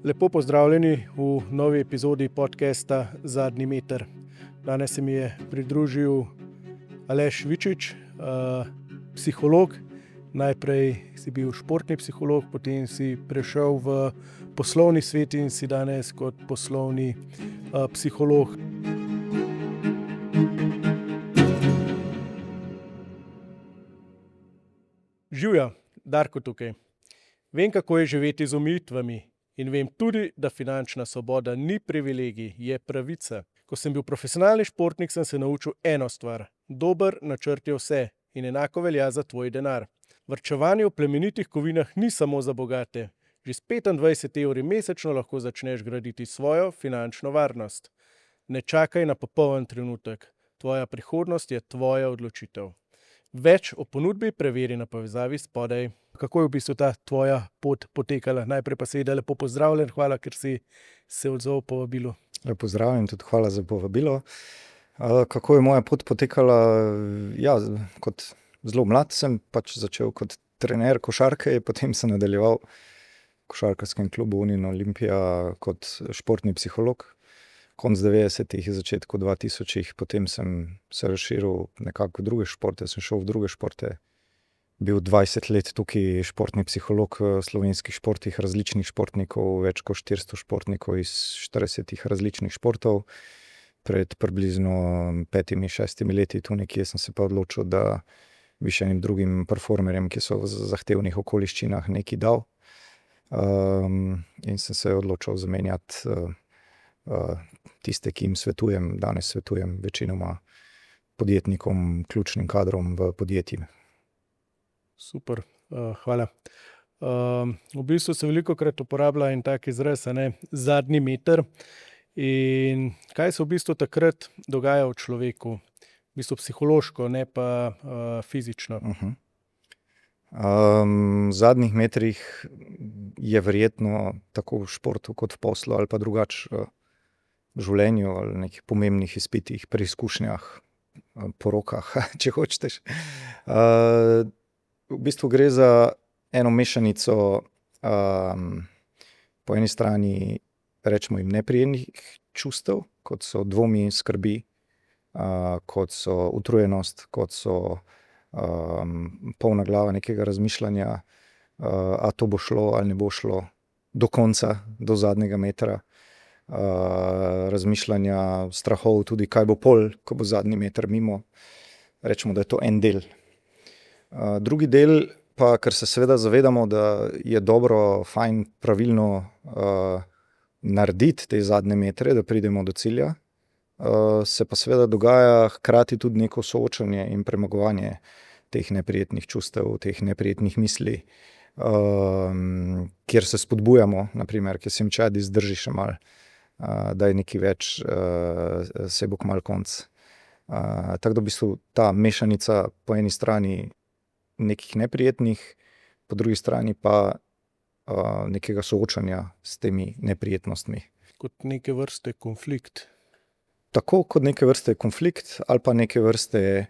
Lepo pozdravljeni v novi epizodi podcasta Zadnji meter. Danes se mi je pridružil Aleš Vičič, psiholog. Najprej si bil športni psiholog, potem si prešel v poslovni svet in si danes kot poslovni psiholog. Živja, Darko tukaj. Vem, kako je živeti z omejitvami. In vem tudi, da finančna svoboda ni privilegij, je pravica. Ko sem bil profesionalni športnik, sem se naučil eno stvar. Dober načrt je vse in enako velja za tvoj denar. Varčevanje v plemenitih kovinah ni samo za bogate. Že s 25 evri mesečno lahko začneš graditi svojo finančno varnost. Ne čakaj na popoln trenutek. Tvoja prihodnost je tvoja odločitev. Več o ponudbi preveri na povezavi spodaj. Kako je v bistvu ta tvoja pot potekala? Najprej pa seveda lepo pozdravljen, hvala, ker si se odzval povabilu. Lepo pozdravljen, tudi hvala za povabilo. Kako je moja pot potekala? Ja, kot zelo mlad sem pač začel kot trener košarke, potem sem nadaljeval v košarkarskem klubu Unin Olimpija kot športni psiholog. Konec 90-ih, začetku 2000-ih, potem sem se razširil nekako v druge športe, sem šel v druge športe. Bil 20 let tukaj športni psiholog v slovenskih športih, različnih športnikov, več kot 400 športnikov iz 40 različnih športov. Pred približno 5-6 leti tu nekje sem se pa odločil, da bi še enim drugim performerjem, ki so v zahtevnih okoliščinah, nekaj dal. In sem se odločil zamenjati tiste, ki jim svetujem. Danes svetujem večinoma podjetnikom, ključnim kadrom v podjetjih. Super, hvala. V bistvu se velikokrat uporablja en tak izraz, zadnji meter. In kaj se v bistvu takrat dogaja v človeku? V bistvu psihološko, ne pa fizično. V zadnjih metrih je verjetno tako v športu kot v poslu ali pa drugače v življenju ali nekih pomembnih izpitih, preizkušnjah, porokah, če hočeš. V bistvu gre za eno mešanico po eni strani, rečemo jim, neprijetnih čustev, kot so dvomi, skrbi, kot so utrujenost, kot so polna glava nekega razmišljanja, a to bo šlo ali ne bo šlo do konca, do zadnjega metra. Razmišljanja, strahov tudi, kaj bo pol, ko bo zadnji meter mimo. Rečemo, da je to en del. Drugi del pa, ker se seveda zavedamo, da je dobro, fajn, pravilno narediti te zadnje metre, da pridemo do cilja, se pa seveda dogaja hkrati tudi neko soočanje in premagovanje teh neprijetnih čustev, teh neprijetnih misli, kjer se spodbujamo, naprimer, kjer se jim čadi, zdrži še malo, da je nekaj več, se bo kmalu konc. Tako da v bistvu ta mešanica po eni strani nekih neprijetnih, po drugi strani pa nekega soočanja s temi neprijetnostmi. Kot neke vrste konflikt. Tako kot neke vrste konflikt ali pa neke vrste,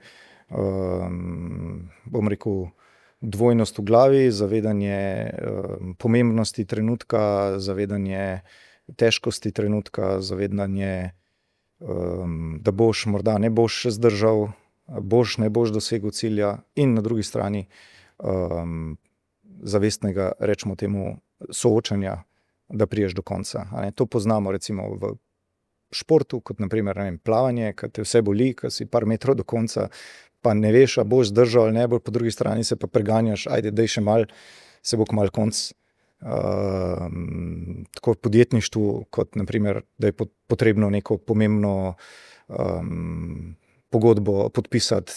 bom rekel, dvojnost v glavi, zavedanje pomembnosti trenutka, zavedanje težkosti trenutka, zavedanje, da boš morda ne boš zdržal, ne boš dosegel cilja, in na drugi strani zavestnega, rečemo temu, soočanja, da prideš do konca. To poznamo recimo v športu, kot na primer, ne vem, plavanje, ko te vse boli, ko si par metrov do konca, pa ne veš, a boš zdržal ali ne boš, po drugi strani se pa preganjaš, ajde, daj še malo, se bo kmalu konc. Tako v podjetništvu, kot na primer, da je potrebno neko pomembno pogodbo podpisati,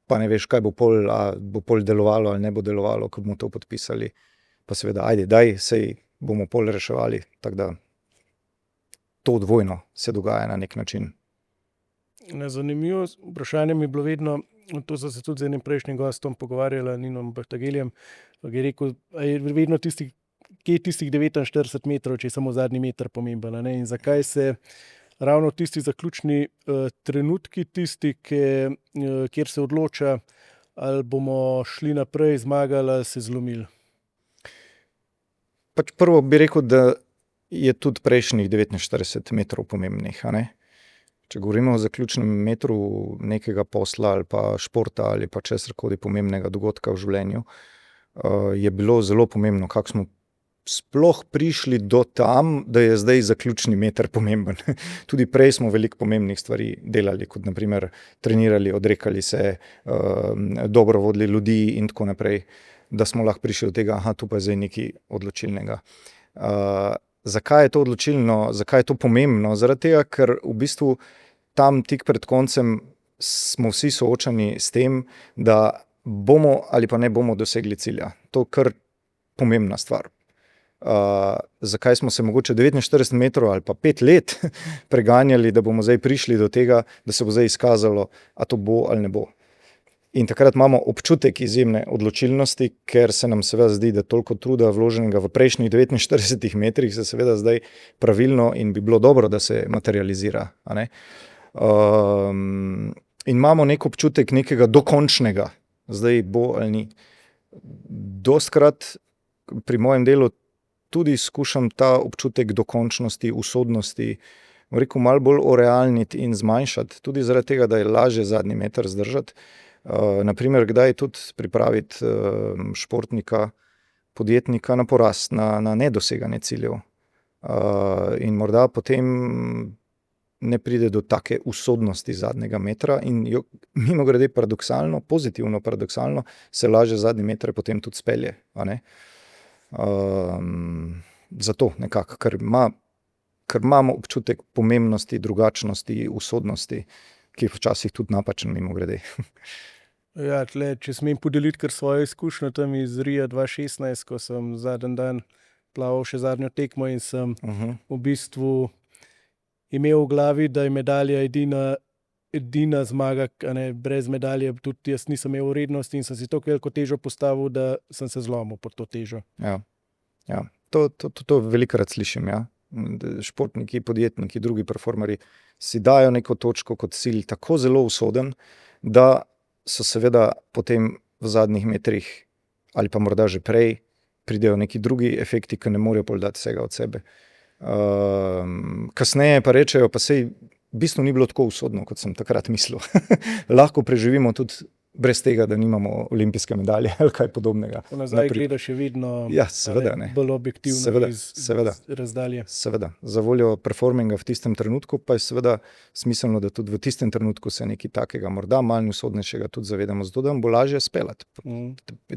pa ne veš, kaj bo pol, a bo pol delovalo ali ne bo delovalo, ko bomo to podpisali. Pa seveda, ajde, daj, sej bomo pol reševali. Tako da to dvojno se dogaja na nek način. Zanimivo vprašanje mi je bilo vedno, to so se tudi z enim prejšnjim gostom pogovarjala, Ninom Bahtageljem, ki je rekel, a je vedno kje je tistih 49 metrov, če je samo zadnji meter pomemben, in zakaj se ravno tisti zaključni trenutki, tisti, kjer se odloča, ali bomo šli naprej, zmagali ali se zlomili. Pač prvo bi rekel, da je tudi prejšnjih 49 metrov pomembnih, a ne? Če govorimo o zaključnem metru nekega posla ali pa športa ali pa česarkoli pomembnega dogodka v življenju, je bilo zelo pomembno, kako smo sploh prišli do tam, da je zdaj zaključni meter pomemben. Tudi prej smo veliko pomembnih stvari delali, kot na primer trenirali, odrekali se, dobro vodili ljudi in tako naprej, da smo lahko prišli do tega, tu pa je zdaj nekaj odločilnega. Zakaj je to odločilno, zakaj je to pomembno? Zaradi tega, ker v bistvu tam tik pred koncem smo vsi soočani s tem, da bomo ali pa ne bomo dosegli cilja. To je kar pomembna stvar. Zakaj smo se mogoče 49 metrov ali pa 5 let preganjali, da bomo zdaj prišli do tega, da se bo zdaj izkazalo, a to bo ali ne bo. In takrat imamo občutek izjemne odločilnosti, ker se nam seveda zdi, da toliko truda vloženega v prejšnjih 49 metrih se seveda zdaj pravilno in bi bilo dobro, da se materializira. A ne? In imamo nek občutek nekega dokončnega, zdaj bo ali ni. Dostkrat pri mojem delu tudi skušam ta občutek dokončnosti, usodnosti, rekel, malo bolj orealniti in zmanjšati, tudi zaradi tega, da je lažje zadnji meter zdržati. Naprimer, kdaj tudi pripraviti športnika, podjetnika na porast, na nedoseganje ciljev. In morda potem ne pride do take usodnosti zadnjega metra in jo, mimogrede paradoksalno, pozitivno paradoksalno, se lažje zadnji meter potem tudi spelje. A ne? Zato nekako, ker imamo občutek pomembnosti, drugačnosti, usodnosti, ki je včasih tudi napačen, mimogrede. Ja, če smem podeliti kar svojo izkušnjo tam iz Ria 2016, ko sem zadnji dan plaval še zadnjo tekmo in sem v bistvu imel v glavi, da je medalja edina zmaga, brez medalje tudi jaz nisem imel vrednosti in sem si toliko veliko težo postavil, da sem se zlomil pod to težo. Ja. To velikokrat slišim, ja. Športniki, podjetniki, drugi performerji si dajo neko točko kot cilj tako zelo usoden, da so seveda potem v zadnjih metrih ali pa morda že prej pridejo neki drugi efekti, ki ne morejo pol dati vsega od sebe. Kasneje pa rečejo, pa sej v bistvu ni bilo tako usodno, kot sem takrat mislil. Lahko preživimo tudi brez tega, da nimamo olimpijske medalje ali kaj podobnega. Nazaj gleda še vedno bolj objektivno iz razdalje. Seveda. Za voljo performinga v tistem trenutku pa je seveda smiselno, da tudi v tistem trenutku se nekaj takega, morda manj usodnejšega tudi zavedamo, zato da nam bo lažje speljati.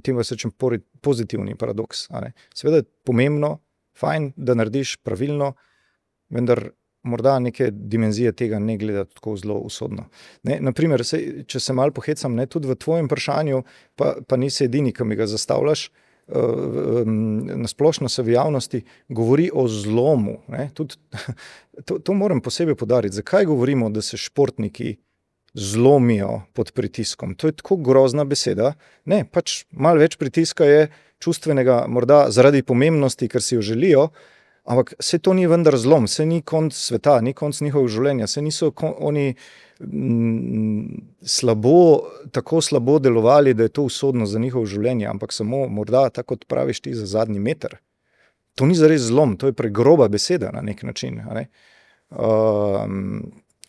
Temu se rečem pozitivni paradoks. Seveda je pomembno, fajn, da narediš pravilno, vendar morda neke dimenzije tega ne gledati tako zelo usodno. Naprimer, če se malo pohecam, tudi v tvojem vprašanju, pa nisi edini, ki mi ga zastavljaš, nasplošno se v javnosti govori o zlomu. Tudi, to moram posebej poudariti. Zakaj govorimo, da se športniki zlomijo pod pritiskom? To je tako grozna beseda. Ne, pač malo več pritiska je čustvenega, morda zaradi pomembnosti, ker si jo želijo, ampak se to ni vendar zlom, se ni konc sveta, ni konc njihovega življenja, se niso oni tako slabo delovali, da je to usodno za njihovo življenje, ampak samo morda, tako kot praviš ti, za zadnji meter. To ni zares zlom, to je pregroba beseda na nek način.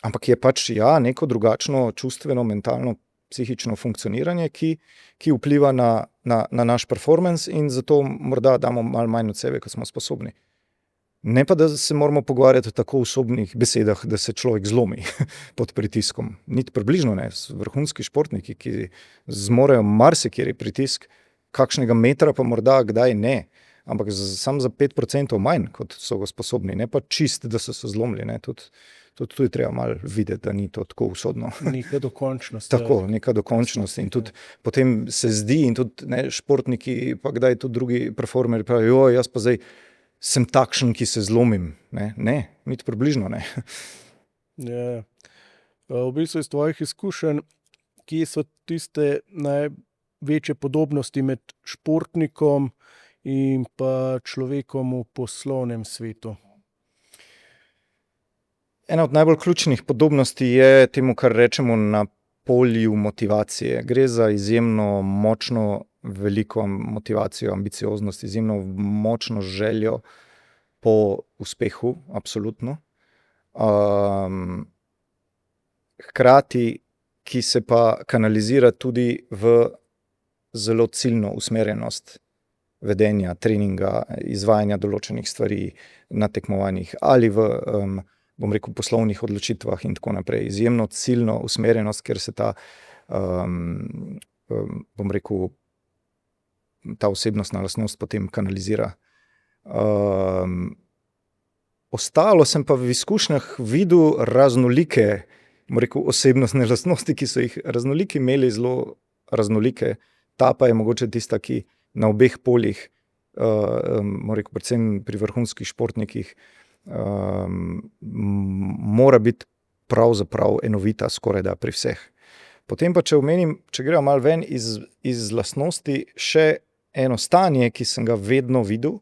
Ampak je pač neko drugačno čustveno, mentalno, psihično funkcioniranje, ki vpliva na naš performance in zato morda damo malo manj od sebe, kot smo sposobni. Ne pa, da se moramo pogovarjati o tako osobnih besedah, da se človek zlomi pod pritiskom. Niti približno ne. Vrhunski športniki, ki zmorejo marsikeri pritisk, kakšnega metra pa morda kdaj ne, ampak samo za 5% manj, kot so ga sposobni. Ne pa čist, da so se zlomili. Tudi treba malo videti, da ni to tako usodno. Neka dokončnost. Tako, neka dokončnost. In tudi potem se zdi, in tudi športniki, pa kdaj tudi drugi performerji pravijo, jaz pa zdaj sem takšen, ki se zlomim. Ne, niti približno ne. Ja. V bistvu iz tvojih izkušenj, kje so tiste največje podobnosti med športnikom in pa človekom v poslovnem svetu? Ena od najbolj ključnih podobnosti je temu, kar rečemo na polju motivacije. Gre za izjemno močno, veliko motivacijo, ambicioznost, izjemno močno željo po uspehu, absolutno. Hkrati, ki se pa kanalizira tudi v zelo ciljno usmerjenost vedenja, treninga, izvajanja določenih stvari na tekmovanjih ali v, bom rekel, poslovnih odločitvah in tako naprej. Izjemno ciljno usmerjenost, ker se ta, bom rekel, ta osebnostna lastnost potem kanalizira. Ostalo sem pa v izkušnjah videl raznolike, bom rekel, osebnostne lastnosti, ki so jih raznoliki imeli zelo raznolike. Ta pa je mogoče tista, ki na obeh poljih, bom rekel, predvsem pri vrhunskih športnikih, mora biti pravzaprav enovita skorajda pri vseh. Potem pa, če omenim, če gremo malo ven iz lastnosti, še eno stanje, ki sem ga vedno videl,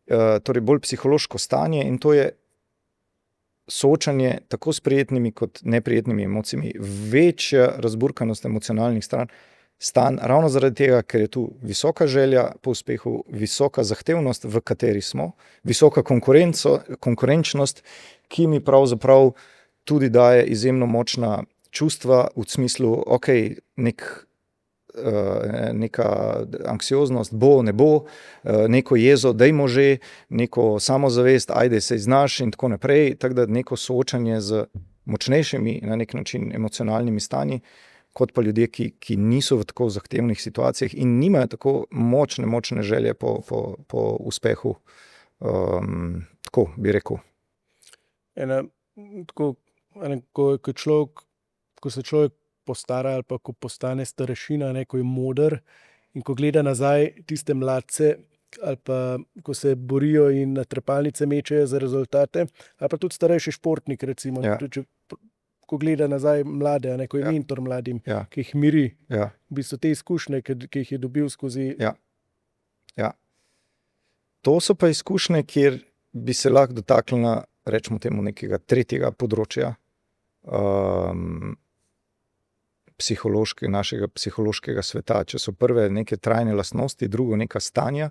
torej bolj psihološko stanje, in to je soočanje tako s prijetnimi kot neprijetnimi emocijami. Večja razburkanost emocionalnih stanj, ravno zaradi tega, ker je tu visoka želja po uspehu, visoka zahtevnost, v kateri smo, visoka konkurenčnost, ki mi pravzaprav tudi daje izjemno močna čustva v smislu, neka anksioznost bo, ne bo, neko jezo, dajmo že, neko samozavest, ajde se znaš in tako naprej, tako da neko soočanje z močnejšimi na nek način emocionalnimi stanji, kot pa ljudje, ki niso v tako zahtevnih situacijah in nimajo tako močne želje po uspehu, tako bi rekel. Ko se človek postara ali pa ko postane starešina, ko je moder in ko gleda nazaj tiste mladce ali pa ko se borijo in na trepalnice mečejo za rezultate, ali pa tudi starejši športnik, recimo, ko gleda nazaj mlade, ko je mentor mladim, ki jih miri. V bistvu te izkušnje, ki jih je dobil skozi... To so pa izkušnje, kjer bi se lahko dotaknila, rečemo temu, nekega tretjega področja, našega psihološkega sveta. Če so prve neke trajne lastnosti, drugo neka stanja,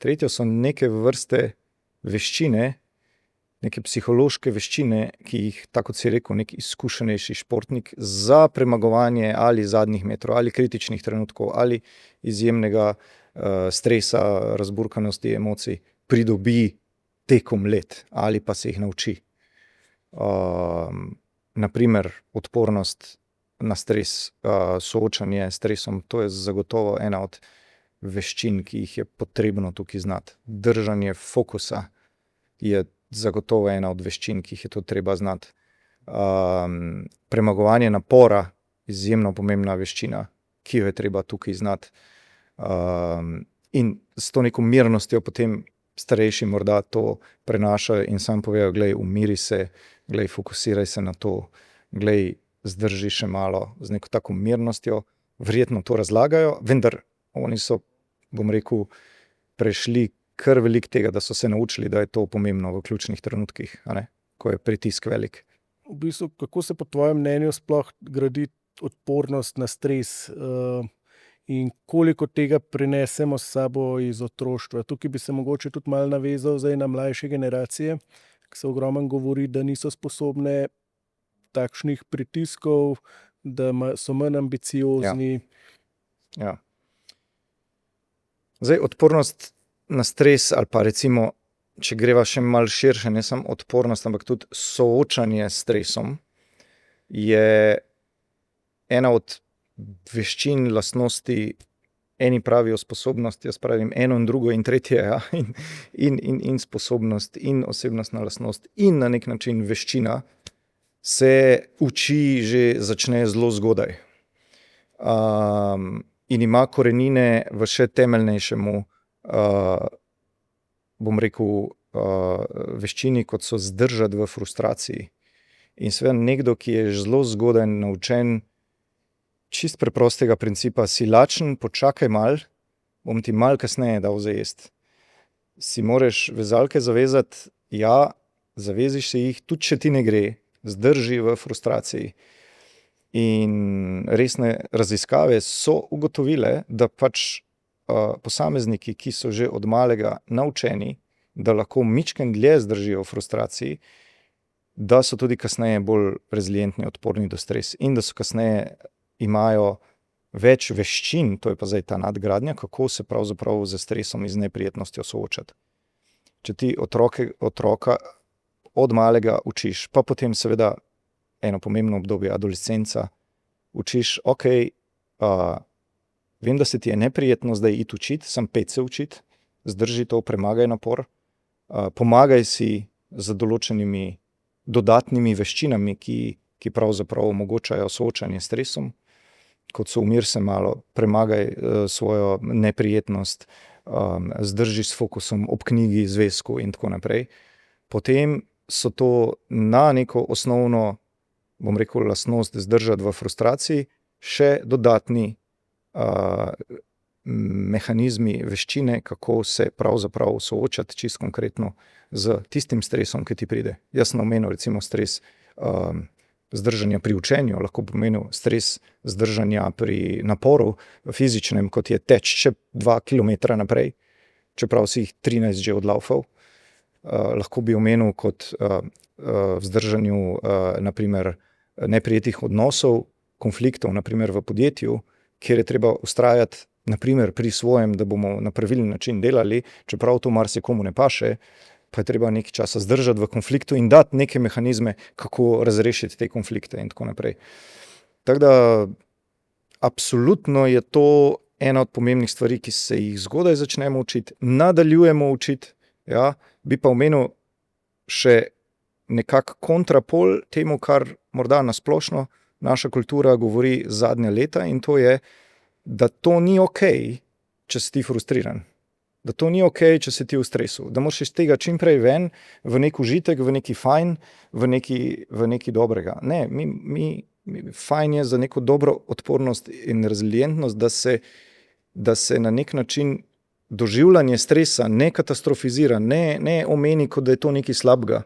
tretje so neke vrste veščine, neke psihološke veščine, ki jih, tako kot si rekel, nek izkušenejši športnik za premagovanje ali zadnjih metrov, ali kritičnih trenutkov, ali izjemnega stresa, razburkanosti, emocij pridobi tekom let ali pa se jih nauči. Naprimer, odpornost na stres, soočanje s stresom, to je zagotovo ena od veščin, ki jih je potrebno tukaj znati. Držanje fokusa je zagotovo ena od veščin, ki jih je to treba znati. Premagovanje napora, izjemno pomembna veščina, ki jo je treba tukaj znati. In s to neko mirnostjo potem starejši morda to prenašajo in sam povejo, glej, umiri se, glej, fokusiraj se na to, glej, zdrži še malo, z neko tako mirnostjo, verjetno to razlagajo, vendar oni so, bom rekel, prešli kar veliko tega, da so se naučili, da je to pomembno v ključnih trenutkih, ko je pritisk velik. V bistvu, kako se po tvojem mnenju sploh gradi odpornost na stres in koliko tega prinesemo s sabo iz otroštva? Tukaj bi se mogoče tudi malo navezal zdaj na mlajše generacije, ki se ogromno govori, da niso sposobne takšnih pritiskov, da so manj ambiciozni. Zdaj, odpornost na stres ali pa recimo, če greva še malo širše, ne samo odpornost, ampak tudi soočanje s stresom, je ena od veščin, lastnosti, eni pravijo sposobnost, jaz pravim eno in drugo in tretje, in sposobnost in osebnostna lastnost in na nek način veščina se uči že začne zelo zgodaj. In ima korenine v še temeljnejšemu, bom rekel, veščini, kot so zdržati v frustraciji. In seveda nekdo, ki je zelo zgodaj naučen čist preprostega principa, si lačen, počakaj mal, bom ti malo kasneje dal za jesti. Si moraš vezalke zavezati, zaveziš se jih, tudi če ti ne gre, zdrži v frustraciji. In resne raziskave so ugotovile, da pač posamezniki, ki so že od malega naučeni da lahko mičken dlje zdržijo v frustraciji, da so tudi kasneje bolj rezilientni, odporni do stres in da so kasneje imajo več veščin, to je pa zdaj ta nadgradnja, kako se pravzaprav z stresom in z neprijetnostjo soočati. Če ti otroka od malega učiš, pa potem seveda eno pomembno obdobje, adolescenca, učiš, vem, da se ti je neprijetno zdaj iti učiti, sem 5 se učiti, zdrži to, premagaj napor, pomagaj si z določenimi dodatnimi veščinami, ki pravzaprav omogočajo soočanje s stresom, kot so umir se malo, premagaj svojo neprijetnost, zdrži s fokusom ob knjigi, zvezku in tako naprej. Potem so to na neko osnovno, bom rekel, lastnost zdržati v frustraciji, še dodatni mehanizmi, veščine, kako se pravzaprav soočati čisto konkretno z tistim stresom, ki ti pride. Jaz sem omenil recimo stres zdržanja pri učenju, lahko pomenil stres zdržanja pri naporu fizičnem, kot je teč še 2 kilometra naprej, čeprav si jih 13 že odlaufal. Lahko bi omenil kot vzdržanju naprimer neprijetih odnosov, konfliktov, naprimer v podjetju, kjer je treba vztrajati naprimer pri svojem, da bomo na pravilen način delali, čeprav to marsikomu ne paše, pa je treba nekaj časa zdržati v konfliktu in dati neke mehanizme, kako razrešiti te konflikte in tako naprej. Tako da absolutno je to ena od pomembnih stvari, ki se jih zgodaj začnemo učiti, nadaljujemo učiti, ja, bi pa omenil še nekak kontrapol temu, kar morda nasplošno naša kultura govori zadnja leta, in to je, da to ni okej, če si ti frustriran. Da to ni okej, če si ti v stresu. Da moraš iz tega čim prej ven, v nek užitek, v neki fajn, v neki dobrega. Ne, fajn je za neko dobro odpornost in rezilientnost, da se na nek način doživljanje stresa ne katastrofizira, ne omeni, kot da je to nekaj slabega.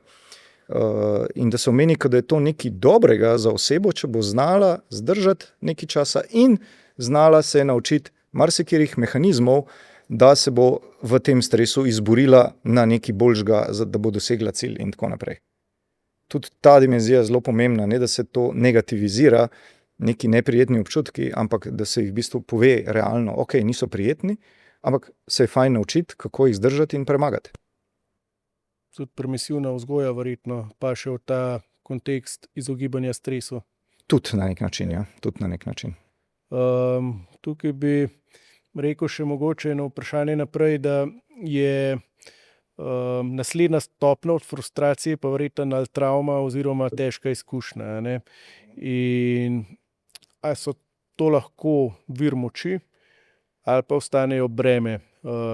In da se omeni, kot da je to nekaj dobrega za osebo, če bo znala zdržati nekaj časa in znala se naučiti marsikaterih mehanizmov, da se bo v tem stresu izborila na nekaj boljšega, da bo dosegla cilj in tako naprej. Tudi ta dimenzija je zelo pomembna, ne da se to negativizira, neki neprijetni občutki, ampak da se jih v bistvu pove realno, niso prijetni, ampak se je fajn naučiti, kako jih zdržati in premagati. Tudi permisivna vzgoja verjetno pa še v ta kontekst izogibanja stresu. Tudi na nek način, ja. Tudi na nek način. Tukaj bi rekel še mogoče eno vprašanje naprej, da je naslednja stopnja od frustracije pa verjetno ali travma oziroma težka izkušnja. Ne? In ali so to lahko vir moči ali pa ostanejo breme,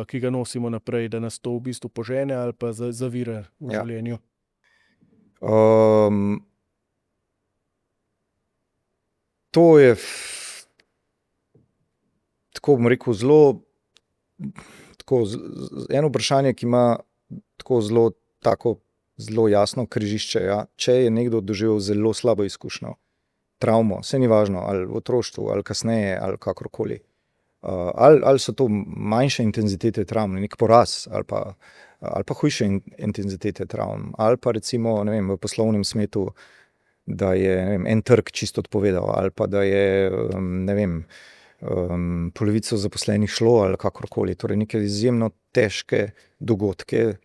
ki ga nosimo naprej, da nas to v bistvu požene ali pa zavira v življenju. To je tako bom rekel zelo eno vprašanje, ki ima zelo jasno križišče. Ja. Če je nekdo doživel zelo slabo izkušnjo, travmo, saj ni važno, ali v otroštvu, ali kasneje, ali kakorkoli. Ali so to manjše intenzitete travm, nek poraz, ali pa hujše intenzitete travm, ali pa recimo v poslovnem svetu, da je en trg čisto odpovedal, ali pa da je polovico zaposlenih šlo ali kakorkoli. Torej neke izjemno težke dogodke,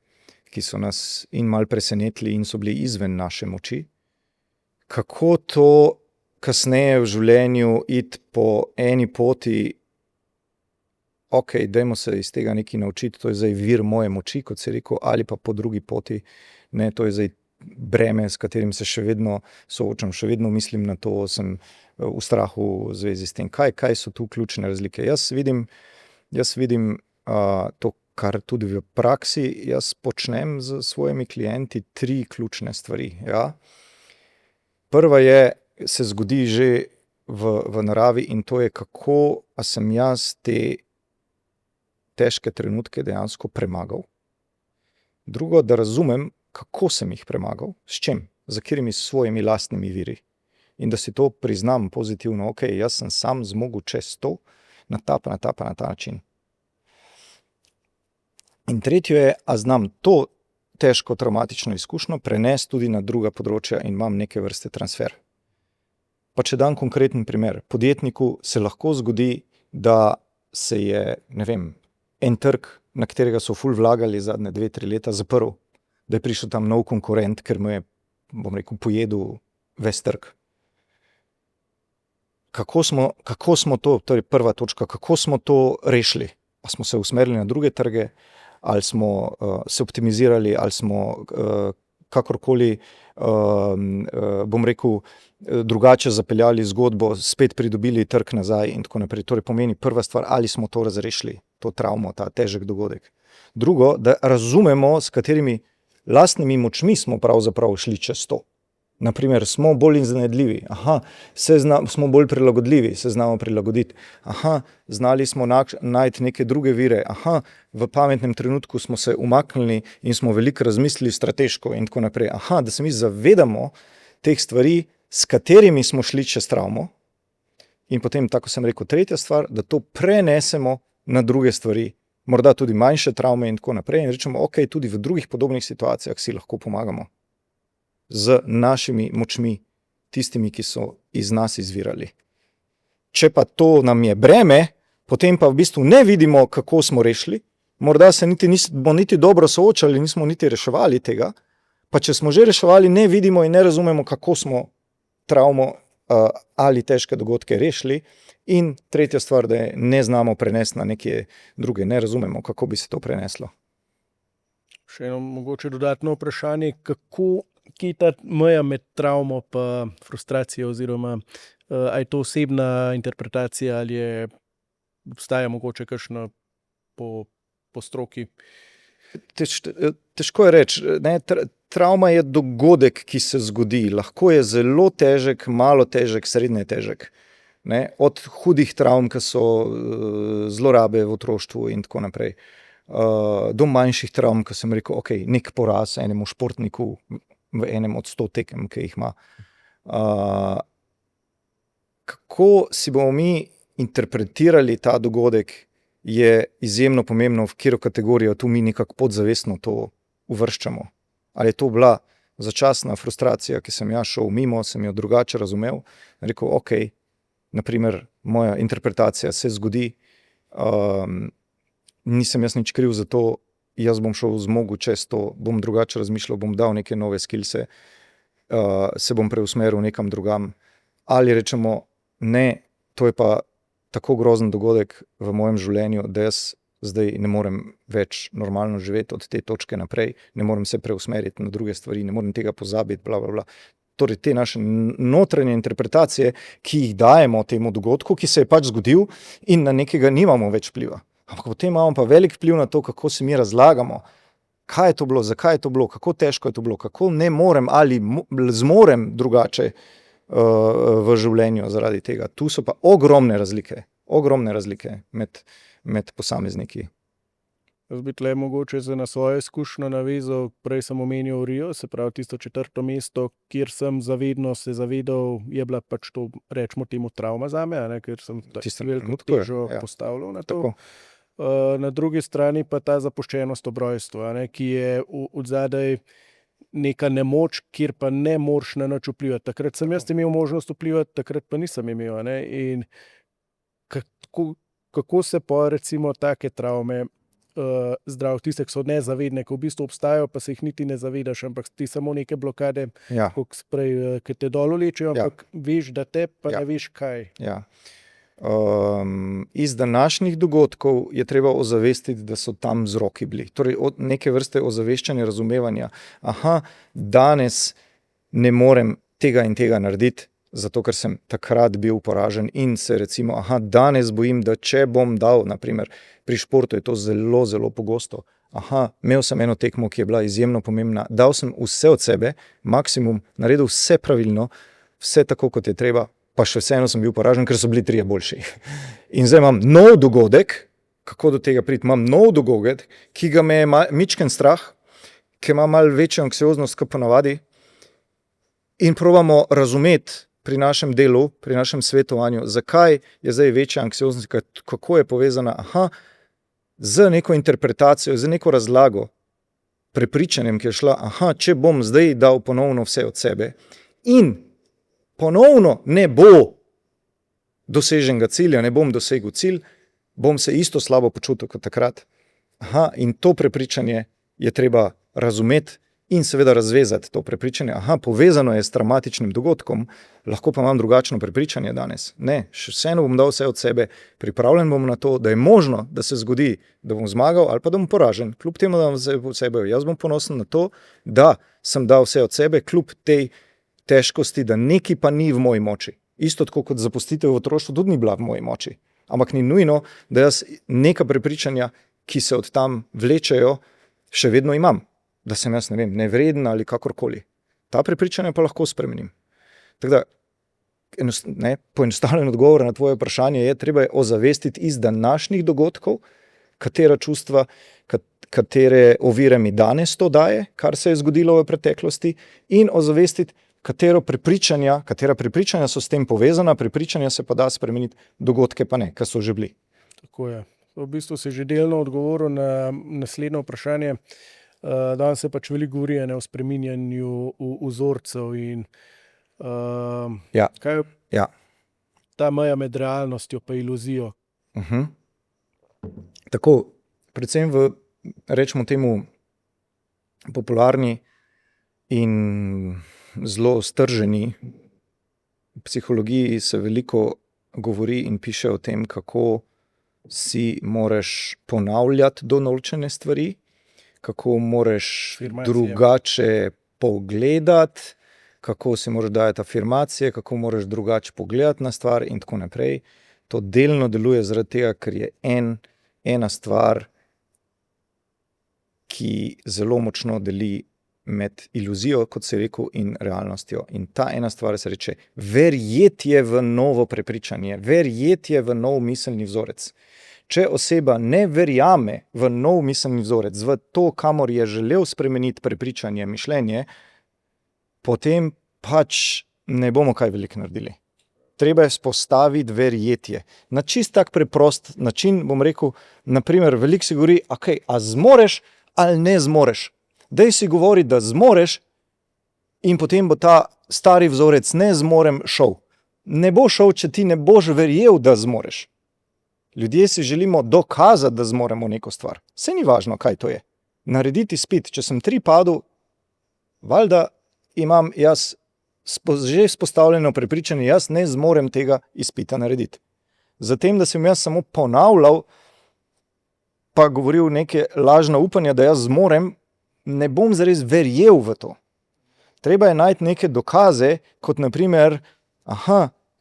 ki so nas in malo presenetili in so bili izven naše moči. Kako to kasneje v življenju iti po eni poti, dajmo se iz tega nekaj naučiti, to je zdaj vir moje moči, kot si rekel, ali pa po drugi poti, ne, to je zdaj breme, s katerim se še vedno soočam, še vedno mislim na to, sem v strahu v zvezi s tem. Kaj so tu ključne razlike? Jaz vidim to, kar tudi v praksi jaz počnem z svojimi klienti, 3 ključne stvari. Ja. Prva se zgodi že v naravi in to je, kako sem jaz te težke trenutke dejansko premagal. Drugo, da razumem, kako sem jih premagal, s čim, z katerimi svojimi lastnimi viri. In da si to priznam pozitivno, jaz sem sam zmogel čez to, na ta način. In tretje je, a znam to težko traumatično izkušnjo prenesti tudi na druga področja in imam neke vrste transfer. Pa če dam konkreten primer, podjetniku se lahko zgodi, da se je, ne vem, en trg, na katerega so ful vlagali zadnje 2-3 leta, zaprl, da je prišel tam nov konkurent, ker mu je, bom rekel, pojedel ves trg. Kako smo to, to je prva točka, kako smo to rešili? A smo se usmerili na druge trge, ali smo se optimizirali, ali smo kakorkoli, bom rekel, drugače zapeljali zgodbo, spet pridobili trg nazaj in tako naprej. Torej pomeni prva stvar, ali smo to razrešili, to travmo, ta težek dogodek. Drugo, da razumemo, s katerimi lastnimi močmi smo pravzaprav šli čez to. Naprimer, smo bolj iznajdljivi, smo bolj prilagodljivi, se znamo prilagoditi, znali smo najti neke druge vire, v pametnem trenutku smo se umaknili in smo veliko razmislili strateško in tako naprej. Da se mi zavedamo teh stvari, s katerimi smo šli čez travmo in potem, tako sem rekel, tretja stvar, da to prenesemo na druge stvari, morda tudi manjše travme in tako naprej in rečemo, ok, tudi v drugih podobnih situacijah si lahko pomagamo z našimi močmi, tistimi, ki so iz nas izvirali. Če pa to nam je breme, potem pa v bistvu ne vidimo, kako smo rešili, morda se nismo niti dobro soočali, nismo niti reševali tega, pa če smo že reševali, ne vidimo in ne razumemo, kako smo travmo ali težke dogodke rešili. In tretja stvar, da je ne znamo prenesti na neke druge, ne razumemo, kako bi se to preneslo. Še eno mogoče dodatno vprašanje, kje je ta meja med travmo pa frustracijo oziroma a je to osebna interpretacija ali obstaja mogoče kakšna po stroki? Težko je reči. Travma je dogodek, ki se zgodi. Lahko je zelo težek, malo težek, srednje težek. Od hudih travm, ki so zlorabe v otroštvu in tako naprej, do manjših travm, ki sem rekel, ok, nek poraz enemu športniku v enem od 100 tekem, ki jih ima. Kako si bomo mi interpretirali ta dogodek, je izjemno pomembno, v katero kategorijo tu mi nekako podzavestno to uvrščamo. Ali je to bila začasna frustracija, ki sem jaz šel mimo, sem jo drugače razumel, rekel, ok, naprimer, moja interpretacija se zgodi, nisem jaz nič kriv za to, jaz bom šel zmogel čez to, bom drugače razmišljal, bom dal neke nove skillse, se bom preusmeril nekam drugam. Ali rečemo, ne, to je pa tako grozen dogodek v mojem življenju, da jaz zdaj ne morem več normalno živeti od te točke naprej, ne morem se preusmeriti na druge stvari, ne morem tega pozabiti, bla, bla, bla. Torej, te naše notranje interpretacije, ki jih dajemo temu dogodku, ki se je pač zgodil in na nekega nimamo več vpliva. Ampak potem imamo pa velik vpliv na to, kako se mi razlagamo, kaj je to bilo, zakaj je to bilo, kako težko je to bilo, kako ne morem ali zmorem drugače v življenju zaradi tega. Tu so pa ogromne razlike med posamezniki. Jaz bi tle mogoče na svojo izkušnjo navezal, prej sem omenil Rio, se pravi tisto 4. mesto, kjer sem zavedno se zavedal, je bila pač to, rečemo temu, travma zame, ker sem veliko težo postavljal na to. Tako. Na drugi strani pa ta zapuščenost ob rojstvu, ki je od zadaj neka nemoč, kjer pa ne moreš na nič vplivati. Takrat sem jaz imel možnost vplivati, takrat pa nisem imel. In kako se pa recimo take travme zdrav, tiste, ki so nezavedne, ki v bistvu obstajajo, pa se jih niti ne zavedaš, ampak ti samo neke blokade, ki te dol vlečejo, ampak veš, da te pa ne veš kaj. Ja. Iz današnjih dogodkov je treba ozavestiti, da so tam vzroki bili. Torej, od neke vrste ozaveščanja, razumevanja. Danes ne morem tega in tega narediti, zato ker sem takrat bil poražen in se recimo, danes bojim, da če bom dal, naprimer, pri športu je to zelo, zelo pogosto. Imel sem eno tekmo, ki je bila izjemno pomembna, dal sem vse od sebe, maksimum, naredil vse pravilno, vse tako, kot je treba, pa še vseeno sem bil poražen, ker so bili 3 boljši. In zdaj imam nov dogodek, kako do tega priti, imam nov dogodek, ki ga me je mičken strah, ki ima malo večjo anksioznost, kot ponavadi, in probamo razumeti pri našem delu, pri našem svetovanju, zakaj je zdaj večja anksioznost, kako je povezana, z neko interpretacijo, z neko razlago, prepričanjem, ki je šla, če bom zdaj dal ponovno vse od sebe in ponovno ne bo doseženega cilja, ne bom dosegel cilj, bom se isto slabo počutil kot takrat. In to prepričanje je treba razumeti in seveda razvezati to prepričanje. Povezano je s travmatičnim dogodkom, lahko pa imam drugačno prepričanje danes. Ne, še vseeno bom dal vse od sebe, pripravljen bom na to, da je možno, da se zgodi, da bom zmagal ali pa da bom poražen. Kljub temu, da bom vse od sebe, jaz bom ponosen na to, da sem dal vse od sebe, kljub tej težkosti, da nekaj pa ni v moji moči. Isto tako kot zapustitev v otroštvu tudi ni bila v moji moči. Ampak ni nujno, da jaz neka prepričanja, ki se od tam vlečejo, še vedno imam. Da sem jaz, nevreden ali kakorkoli. Ta prepričanja pa lahko spremenim. Tako da, poenostavljen odgovor na tvoje vprašanje je, treba je ozavestiti iz današnjih dogodkov, katera čustva, katere ovire mi danes to daje, kar se je zgodilo v preteklosti, in ozavestiti, katera prepričanja so s tem povezana, prepričanja se pa da spremeniti, dogodke pa ne, ker so že bili. Tako je. V bistvu si že delno odgovoril na naslednje vprašanje. Danes se pač veliko govori o spreminjanju vzorcev in kaj je ta meja med realnostjo pa iluzijo? Tako, predvsem v, rečemo temu, popularni in zelo strženi psihologiji se veliko govori in piše o tem, kako si moraš ponavljati določene stvari, kako moraš drugače pogledati, kako si moraš dajati afirmacije, kako moraš drugače pogledati na stvar in tako naprej. To delno deluje zaradi tega, ker je ena stvar, ki zelo močno deli med iluzijo, kot si rekel, in realnostjo. In ta ena stvar se reče verjetje v novo prepričanje, verjetje v nov miselni vzorec. Če oseba ne verjame v nov miselni vzorec, v to, kamor je želel spremeniti prepričanje, mišljenje, potem pač ne bomo kaj veliko naredili. Treba je spostaviti verjetje. Na čist tak preprost način bom rekel, naprimer, veliko si govori, a zmoreš ali ne zmoreš. Daj si govori, da zmoreš in potem bo ta stari vzorec ne zmorem šel. Ne bo šel, če ti ne boš verjel, da zmoreš. Ljudje si želimo dokazati, da zmoremo neko stvar. Saj ni važno, kaj to je. Narediti izpit. Če sem 3 padel, valjda imam jaz že spostavljeno prepričanje, jaz ne zmorem tega izpita narediti. Zatem, da sem jaz samo ponavljal, pa govoril neke lažna upanja, da jaz zmorem, ne bom zares verjel v to. Treba je najti neke dokaze, kot naprimer,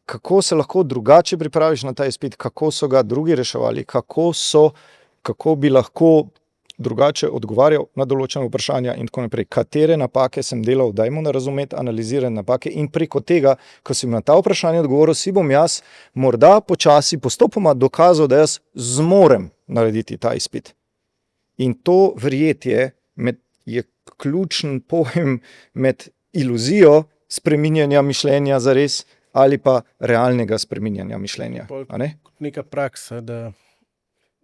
kako se lahko drugače pripraviš na ta izpit, kako so ga drugi reševali, kako bi lahko drugače odgovarjal na določena vprašanja in tako naprej. Katere napake sem delal, dajmo razumeti, analizirati napake in preko tega, ko sem na ta vprašanja odgovoril, si bom jaz morda počasi postopoma dokazal, da jaz zmorem narediti ta izpit. In to verjetje je ključen pojem med iluzijo spreminjanja mišljenja zares ali pa realnega spreminjanja mišljenja. Neka praksa, da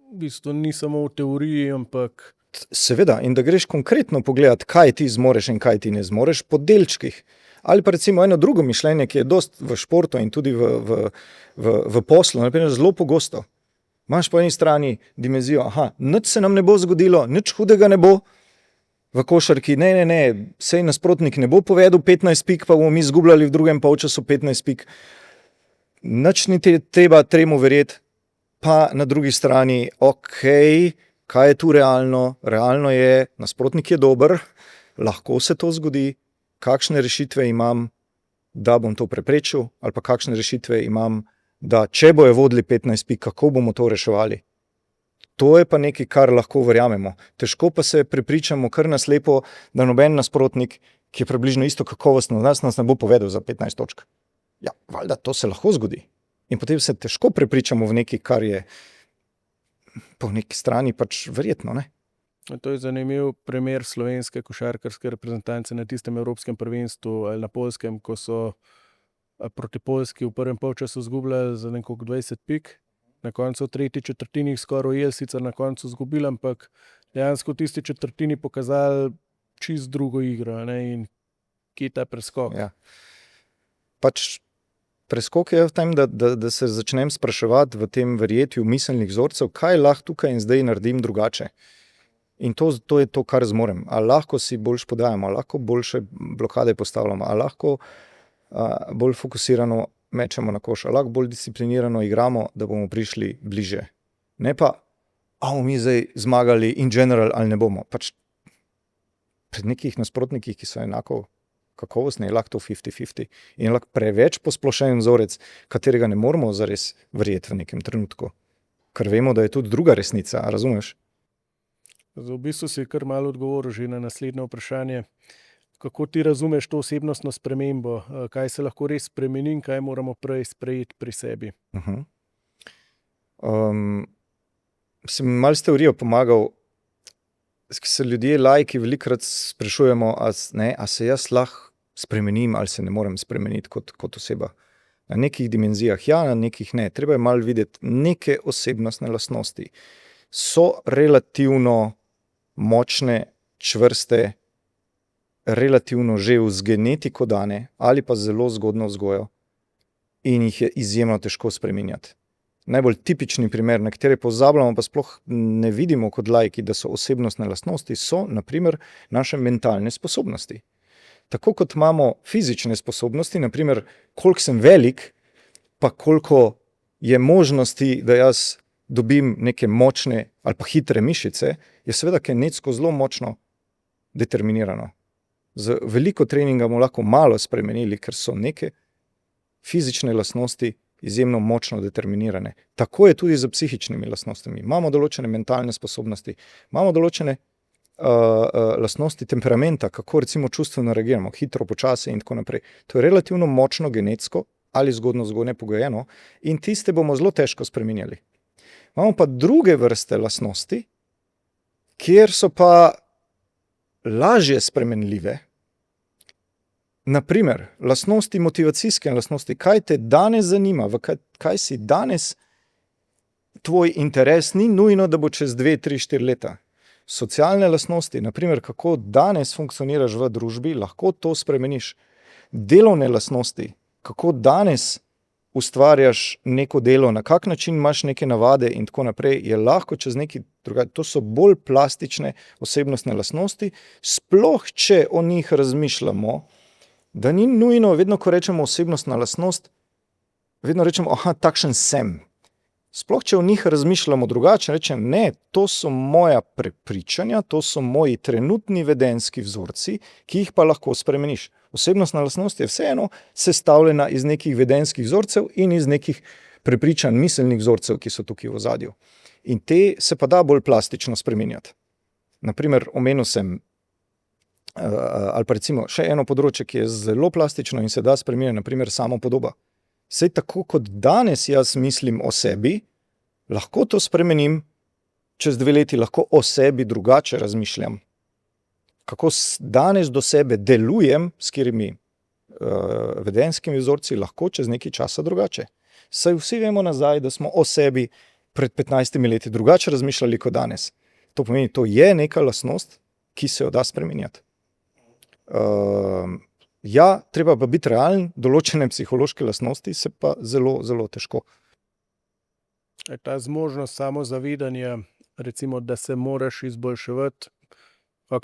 v bistvu ni samo v teoriji, ampak... Seveda, in da greš konkretno pogledati, kaj ti zmoreš in kaj ti ne zmoreš po delčkih. Ali pa recimo eno drugo mišljenje, ki je dost v športu in tudi v poslu, naprimer zelo pogosto. Imaš po eni strani dimenzijo, nič se nam ne bo zgodilo, nič hudega ne bo. V košarki, ne, sej nasprotnik ne bo povedal 15 pik, pa bomo mi izgubljali v drugem polčasu 15 pik. Nič ni treba tremu verjeti, pa na drugi strani, kaj je tu realno? Realno je, nasprotnik je dober, lahko se to zgodi, kakšne rešitve imam, da bom to preprečil, ali pa kakšne rešitve imam, da če bojo vodili 15 pik, kako bomo to reševali. To je pa nekaj, kar lahko verjamemo. Težko pa se prepričamo kar naslepo, da noben nasprotnik, ki je približno isto kakovostno od nas ne bo povedal za 15 točk. Ja, valjda, to se lahko zgodi. In potem se težko prepričamo v nekaj, kar je po neki strani pač verjetno, ne? To je zanimiv primer slovenske košarkarske reprezentance na tistem evropskem prvenstvu ali na Poljskem, ko so proti Poljski v prvem polčasu izgubljali za nekako 20 pik. na koncu v tretji četrtini skoraj ujeli, sicer na koncu izgubili, ampak dejansko v tisti četrtini pokazali čist drugo igro, ne, in kje je ta preskok. Ja. Pač preskok je v tem, da se začnem spraševati v tem verjetju miselnih vzorcev, kaj lahko tukaj in zdaj naredim drugače. In to je to, kar zmorem. A lahko si boljš podajamo, a lahko boljše blokade postavljamo, a lahko bolj fokusirano mečemo na koš, a lahko bolj disciplinirano igramo, da bomo prišli bliže. Ne pa, bomo mi zdaj zmagali in general ali ne bomo. Pač pred nekih nasprotnikih, ki so enako kakovostni, je lahko to 50-50 in lahko preveč posplošen vzorec, katerega ne moramo zares verjeti v nekem trenutku. Ker vemo, da je tudi druga resnica, razumeš? V bistvu si kar malo odgovoril že na naslednje vprašanje. Kako ti razumeš to osebnostno spremembo? Kaj se lahko res spremeni in kaj moramo prej sprejeti pri sebi? Sem malo s teorijo pomagal, se ljudje laiki velikokrat sprašujemo, a se jaz lahko spremenim ali se ne morem spremeniti kot oseba. Na nekih dimenzijah ja, na nekih ne. Treba je malo videti neke osebnostne lastnosti. So relativno močne, čvrste, relativno že z genetiko dane ali pa zelo zgodno vzgojo in jih je izjemno težko spreminjati. Najbolj tipični primer, na katere pozabljamo, pa sploh ne vidimo kot laiki, da so osebnostne lastnosti, so na primer naše mentalne sposobnosti. Tako kot imamo fizične sposobnosti, na primer, koliko sem velik, pa koliko je možnosti, da jaz dobim neke močne ali pa hitre mišice, je seveda genetsko zelo močno determinirano. Z veliko treninga bomo lahko malo spremenili, ker so neke fizične lastnosti izjemno močno determinirane. Tako je tudi z psihičnimi lastnostmi. Imamo določene mentalne sposobnosti, imamo določene lastnosti temperamenta, kako recimo čustveno reagiramo, hitro, počasi in tako naprej. To je relativno močno genetsko ali zgodno pogojeno in tiste bomo zelo težko spreminjali. Imamo pa druge vrste lastnosti, kjer so pa lažje spremenljive. Naprimer, lastnosti motivacijske lastnosti, kaj te danes zanima, kaj si danes tvoj interes, ni nujno, da bo čez 2, 3, 4 leta. Socialne lastnosti, naprimer, kako danes funkcioniraš v družbi, lahko to spremeniš. Delovne lastnosti, kako danes ustvarjaš neko delo, na kak način imaš neke navade in tako naprej, je lahko čez neki drugače. To so bolj plastične osebnostne lastnosti, sploh če o njih razmišljamo, da ni nujno, vedno ko rečemo osebnostna lastnost, vedno rečemo, takšen sem. Sploh če o njih razmišljamo drugače, rečem, ne, to so moja prepričanja, to so moji trenutni vedenjski vzorci, ki jih pa lahko spremeniš. Osebnostna lastnost je vseeno sestavljena iz nekih vedenjskih vzorcev in iz nekih prepričanj, miselnih vzorcev, ki so tukaj v ozadju. In te se pa da bolj plastično spreminjati. Naprimer, omenil sem, ali pa recimo še eno področje, ki je zelo plastično in se da spreminjati, naprimer samopodoba. Sej tako kot danes jaz mislim o sebi, lahko to spremenim, čez 2 leti lahko o sebi drugače razmišljam. Kako danes do sebe delujem, s katerimi vedenjskimi vzorci, lahko čez nekaj časa drugače. Saj vsi vemo nazaj, da smo o sebi pred 15 leti drugače razmišljali kot danes. To pomeni, to je neka lastnost, ki se jo da spreminjati. Ja, treba pa biti realen, določene psihološke lastnosti se pa zelo, zelo težko. Ta zmožnost samozavedanja, recimo, da se moraš izboljševati,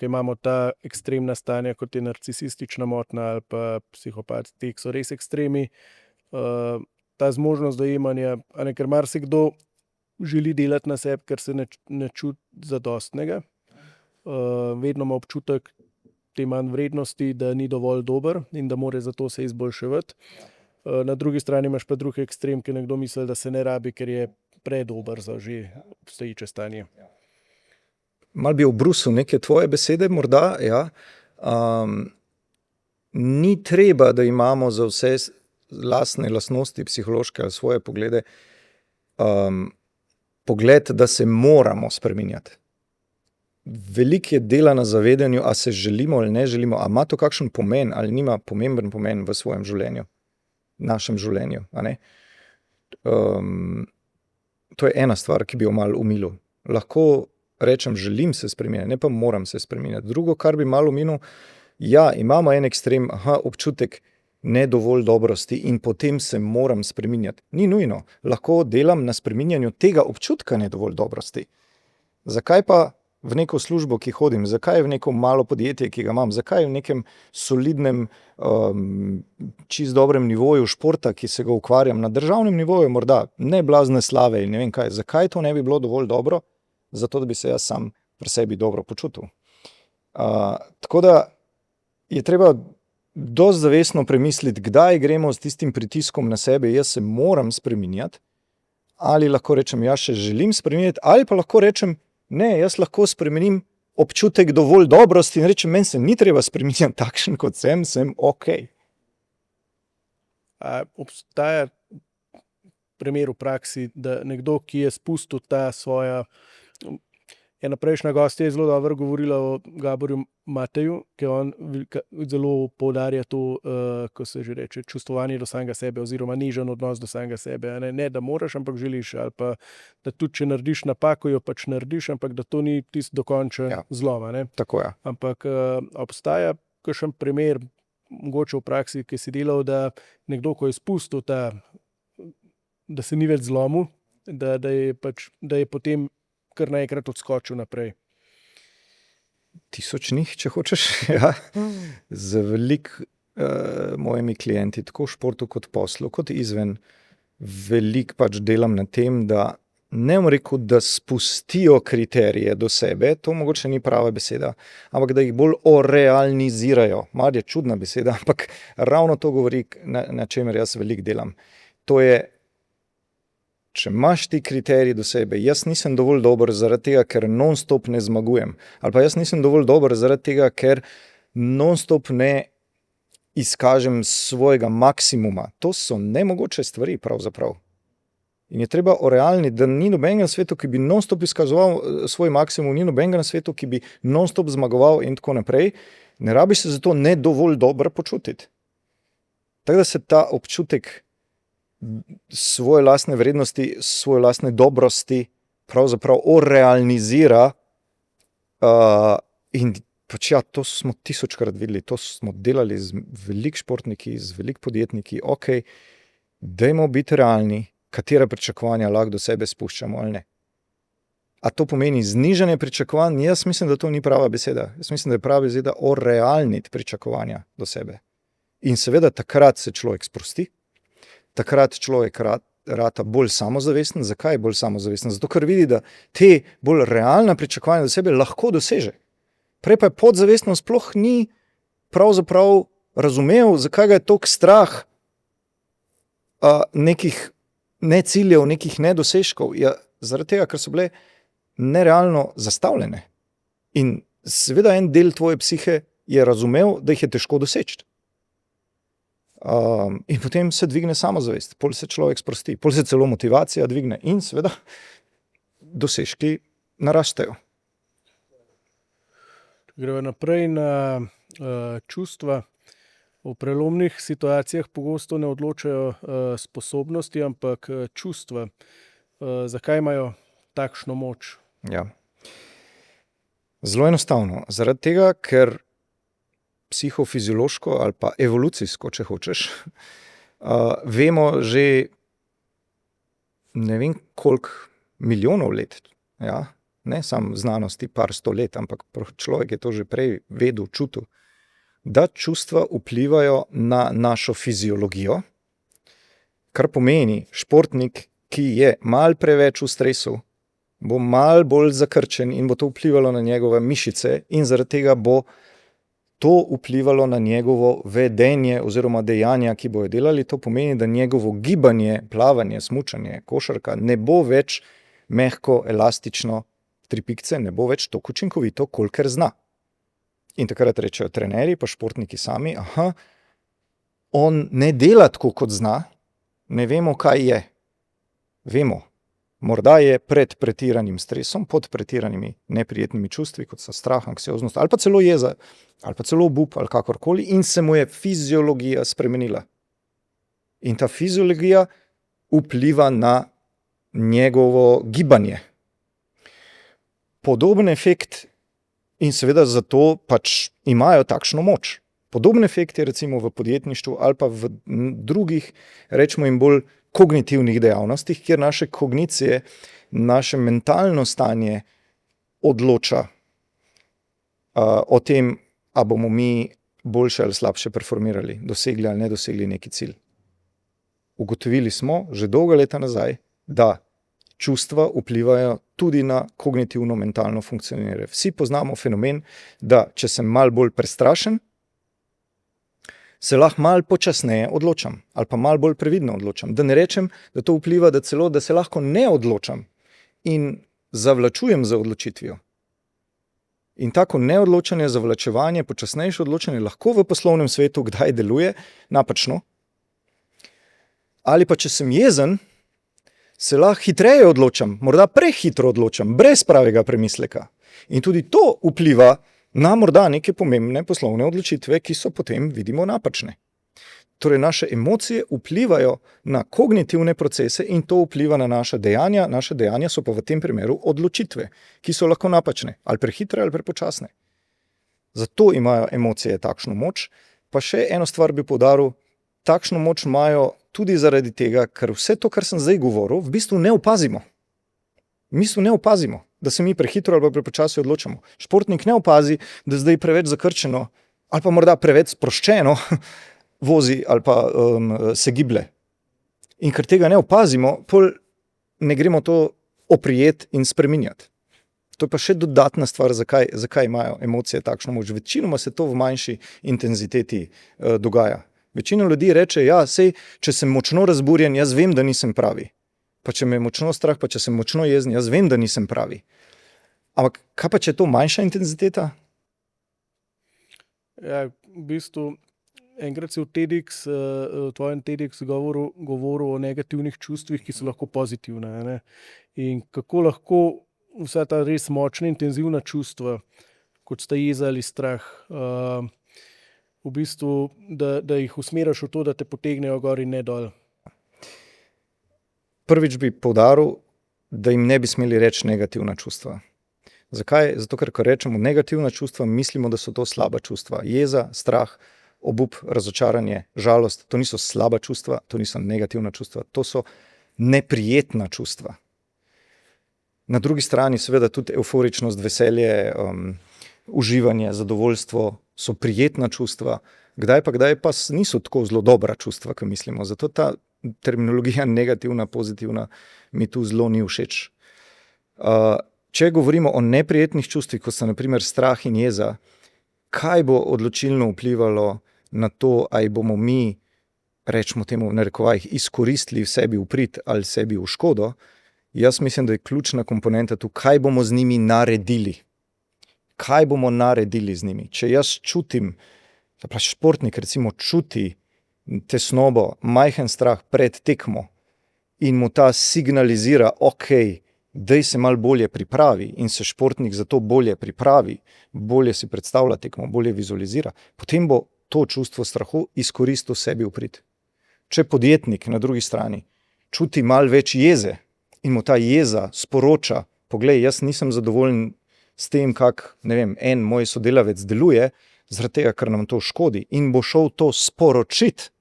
imamo ta ekstremna stanja, kot je narcisistična motnja ali pa psihopat, ti so res ekstremi. Ta zmožnost dojemanja, ker marsikdo želi delati na sebi, ker se ne čuti zadostnega. Vedno ima občutek te manj vrednosti, da ni dovolj dober in da mora zato se izboljševati. Na drugi strani imaš pa drugi ekstrem, ki nekdo misli, da se ne rabi, ker je predober za že obstoječe stanje. Mal bi obrusil neke tvoje besede, morda, ja. Ni treba, da imamo za vse lastne lastnosti, psihološke ali svoje poglede, pogled, da se moramo spreminjati. Veliko je dela na zavedanju, a se želimo ali ne želimo, a ima to kakšen pomen ali nima pomemben pomen v svojem življenju, našem življenju, a ne? To je ena stvar, ki bi jo malo umilil. Lahko rečem, želim se spremeniti, ne pa moram se spremeniti. Drugo, kar bi malo umilil, ja, imamo en ekstrem, občutek ne dovolj dobrosti in potem se moram spreminjati. Ni nujno. Lahko delam na spreminjanju tega občutka ne dovolj dobrosti. Zakaj pa v neko službo, ki hodim, zakaj v neko malo podjetje, ki ga imam, zakaj v nekem solidnem, čist dobrem nivoju športa, ki se ga ukvarjam, na državnem nivoju morda, ne blazne slave in ne vem kaj, zakaj to ne bi bilo dovolj dobro, zato da bi se jaz sam pri sebi dobro počutil. Tako da je treba dosti zavestno premisliti, kdaj gremo s tistim pritiskom na sebe, jaz se moram spreminjati, ali lahko rečem, jaz še želim spreminjati, ali pa lahko rečem, ne, jaz lahko spremenim občutek dovolj dobrosti in rečem, meni se ni treba spreminjati takšen, kot sem okej. Obstaja primer v praksi, da nekdo, ki je spustil ta svoja... Ena prejšnja gostja je zelo dobro govorila o Gaborju Mateju, ki on zelo poudarja to, ko se že reče, čustvovanje do samega sebe oziroma nežen odnos do samega sebe. Ne, da moraš, ampak želiš, ali pa da tudi, če narediš napako, jo pač narediš, ampak da to ni tisti dokončen zlom. Tako je. Ampak obstaja kakšen primer, mogoče v praksi, ki si delal, da nekdo, ko je spustil ta, da se ni več zlomil, da je potem kar naenkrat odskočil naprej. 1000 njih, če hočeš. Ja. Z mojimi klienti, tako v športu kot poslu, kot izven, veliko pač delam na tem, da ne bom rekel, da spustijo kriterije do sebe, to mogoče ni prava beseda, ampak da jih bolj orealizirajo. Malo je čudna beseda, ampak ravno to govori, na čemer jaz veliko delam. To je, če imaš ti kriterij do sebe, jaz nisem dovolj dober zaradi tega, ker non-stop ne zmagujem. Ali pa jaz nisem dovolj dober zaradi tega, ker non-stop ne izkažem svojega maksimuma. To so nemogoče stvari pravzaprav. In je treba orealniti, da ni nobenega na svetu, ki bi non-stop izkazoval svoj maksimum, ni nobenega na svetu, ki bi non-stop zmagoval in tako naprej. Ne rabi se zato ne dovolj dobro počutiti. Tako da se ta občutek svoje lastne vrednosti, svoje lastne dobrosti pravzaprav orealizira in pač ja, to smo 1000-krat videli, to smo delali z veliko športniki, z veliko podjetniki, dajmo biti realni, katera pričakovanja lahko do sebe spuščamo ali ne. A to pomeni znižanje pričakovanj? Jaz mislim, da to ni prava beseda. Jaz mislim, da je prava beseda orealniti pričakovanja do sebe. In seveda takrat se človek sprosti, takrat človek rata bolj samozavesten. Zakaj je bolj samozavesten? Zato, ker vidi, da te bolj realna pričakovanja do sebe lahko doseže. Prej pa je podzavestno sploh ni pravzaprav razumel, zakaj ga je toliko strah nekih ne ciljev, nekih nedosežkov. Ja, zaradi tega, ker so bile nerealno zastavljene. In seveda en del tvoje psihe je razumel, da jih je težko doseči. In potem se dvigne samozavest, pol se človek sprosti, pol se celo motivacija dvigne in seveda dosežki narastejo. Gremo naprej na čustva. V prelomnih situacijah pogosto ne odločajo sposobnosti, ampak čustva. Zakaj imajo takšno moč? Ja. Zelo enostavno. Zaradi tega, ker psihofiziološko ali pa evolucijsko, če hočeš, vemo že ne vem koliko milijonov let, ja, ne samo znanosti par 100 let, ampak človek je to že prej vedel, čutil, da čustva vplivajo na našo fiziologijo, kar pomeni, športnik, ki je malo preveč v stresu, bo malo bolj zakrčen in bo to vplivalo na njegove mišice in zaradi tega bo to vplivalo na njegovo vedenje oziroma dejanja, ki bojo delali. To pomeni, da njegovo gibanje, plavanje, smučanje, košarka ne bo več mehko, elastično, tripikce, ne bo več toliko učinkovito, kolikor zna. In takrat rečejo trenerji, pa športniki sami, on ne dela tako, kot zna, ne vemo, kaj je. Vemo. Morda je pred pretiranim stresom, pod pretiranimi neprijetnimi čustvi, kot so strah, anksioznost, ali pa celo jeza, ali pa celo obup, ali kakorkoli, in se mu je fiziologija spremenila. In ta fiziologija vpliva na njegovo gibanje. Podoben efekt in seveda zato pač imajo takšno moč. Podoben efekt je recimo v podjetništvu ali pa v drugih, rečemo jim bolj kognitivnih dejavnostih, kjer naše kognicije, naše mentalno stanje odloča o tem, a bomo mi boljše ali slabše performirali, dosegli ali ne dosegli neki cilj. Ugotovili smo že dolga leta nazaj, da čustva vplivajo tudi na kognitivno-mentalno funkcioniranje. Vsi poznamo fenomen, da če sem malo bolj prestrašen, se lahko malo počasneje odločam ali pa malo bolj previdno odločam. Da ne rečem, da to vpliva, da se lahko ne odločam in zavlačujem za odločitvijo. In tako neodločanje, zavlačevanje, počasnejše odločanje lahko v poslovnem svetu kdaj deluje napačno. Ali pa če sem jezen, se lahko hitreje odločam, morda prehitro odločam, brez pravega premisleka. In tudi to vpliva na morda neke pomembne poslovne odločitve, ki so potem, vidimo, napačne. Torej, naše emocije vplivajo na kognitivne procese in to vpliva na naša dejanja. Naše dejanja so pa v tem primeru odločitve, ki so lahko napačne, ali prehitre ali prepočasne. Zato imajo emocije takšno moč. Pa še eno stvar bi poudaril, takšno moč imajo tudi zaradi tega, ker vse to, kar sem zdaj govoril, v bistvu ne opazimo. V bistvu ne opazimo, da se mi prehitro ali prepočasi odločamo. Športnik ne opazi, da zdaj preveč zakrčeno ali pa morda preveč sproščeno vozi ali pa se giblje. In ker tega ne opazimo, pol ne gremo to oprijeti in spreminjati. To je pa še dodatna stvar, zakaj imajo emocije takšno moč. Večinoma se to v manjši intenziteti dogaja. Večina ljudi reče, ja, sej, če sem močno razburjen, jaz vem, da nisem pravi. Pa če me je močno strah, pa če sem močno jezen, jaz vem, da nisem pravi. Ampak kaj pa, če je to manjša intenziteta? Ja, v bistvu, enkrat si v tvojem TEDx govoril o negativnih čustvih, ki so lahko pozitivne. Ne? In kako lahko vsa ta res močna, intenzivna čustva, kot sta jeza ali strah, v bistvu, da jih usmeriš v to, da te potegnejo gor in ne dol. Prvič bi poudaril, da jim ne bi smeli reči negativna čustva. Zakaj? Zato, ker ko rečemo negativna čustva, mislimo, da so to slaba čustva. Jeza, strah, obup, razočaranje, žalost, to niso slaba čustva, to niso negativna čustva, to so neprijetna čustva. Na drugi strani seveda tudi euforičnost, veselje, uživanje, zadovoljstvo so prijetna čustva, kdaj pa niso tako zelo dobra čustva, kot mislimo. Zato ta terminologija negativna, pozitivna mi tu zelo ni všeč. Če govorimo o neprijetnih čustvih, kot so na primer strah in jeza, kaj bo odločilno vplivalo na to, ali bomo mi, rečemo temu v narekovajih, izkoristili v sebi v prid ali sebi v škodo, jaz mislim, da je ključna komponenta tu, kaj bomo z njimi naredili. Kaj bomo naredili z njimi? Če jaz čutim, da pa športnik recimo čuti tesnobo, majhen strah pred tekmo in mu ta signalizira, ok, daj se malo bolje pripravi in se športnik za to bolje pripravi, bolje si predstavlja tekmo, bolje vizualizira, potem bo to čustvo strahu izkoristil sebi v prid. Če podjetnik na drugi strani čuti malo več jeze in mu ta jeza sporoča, poglej, jaz nisem zadovoljen s tem, kak, ne vem, en moj sodelavec deluje, zaradi tega, ker nam to škodi in bo šel to sporočiti.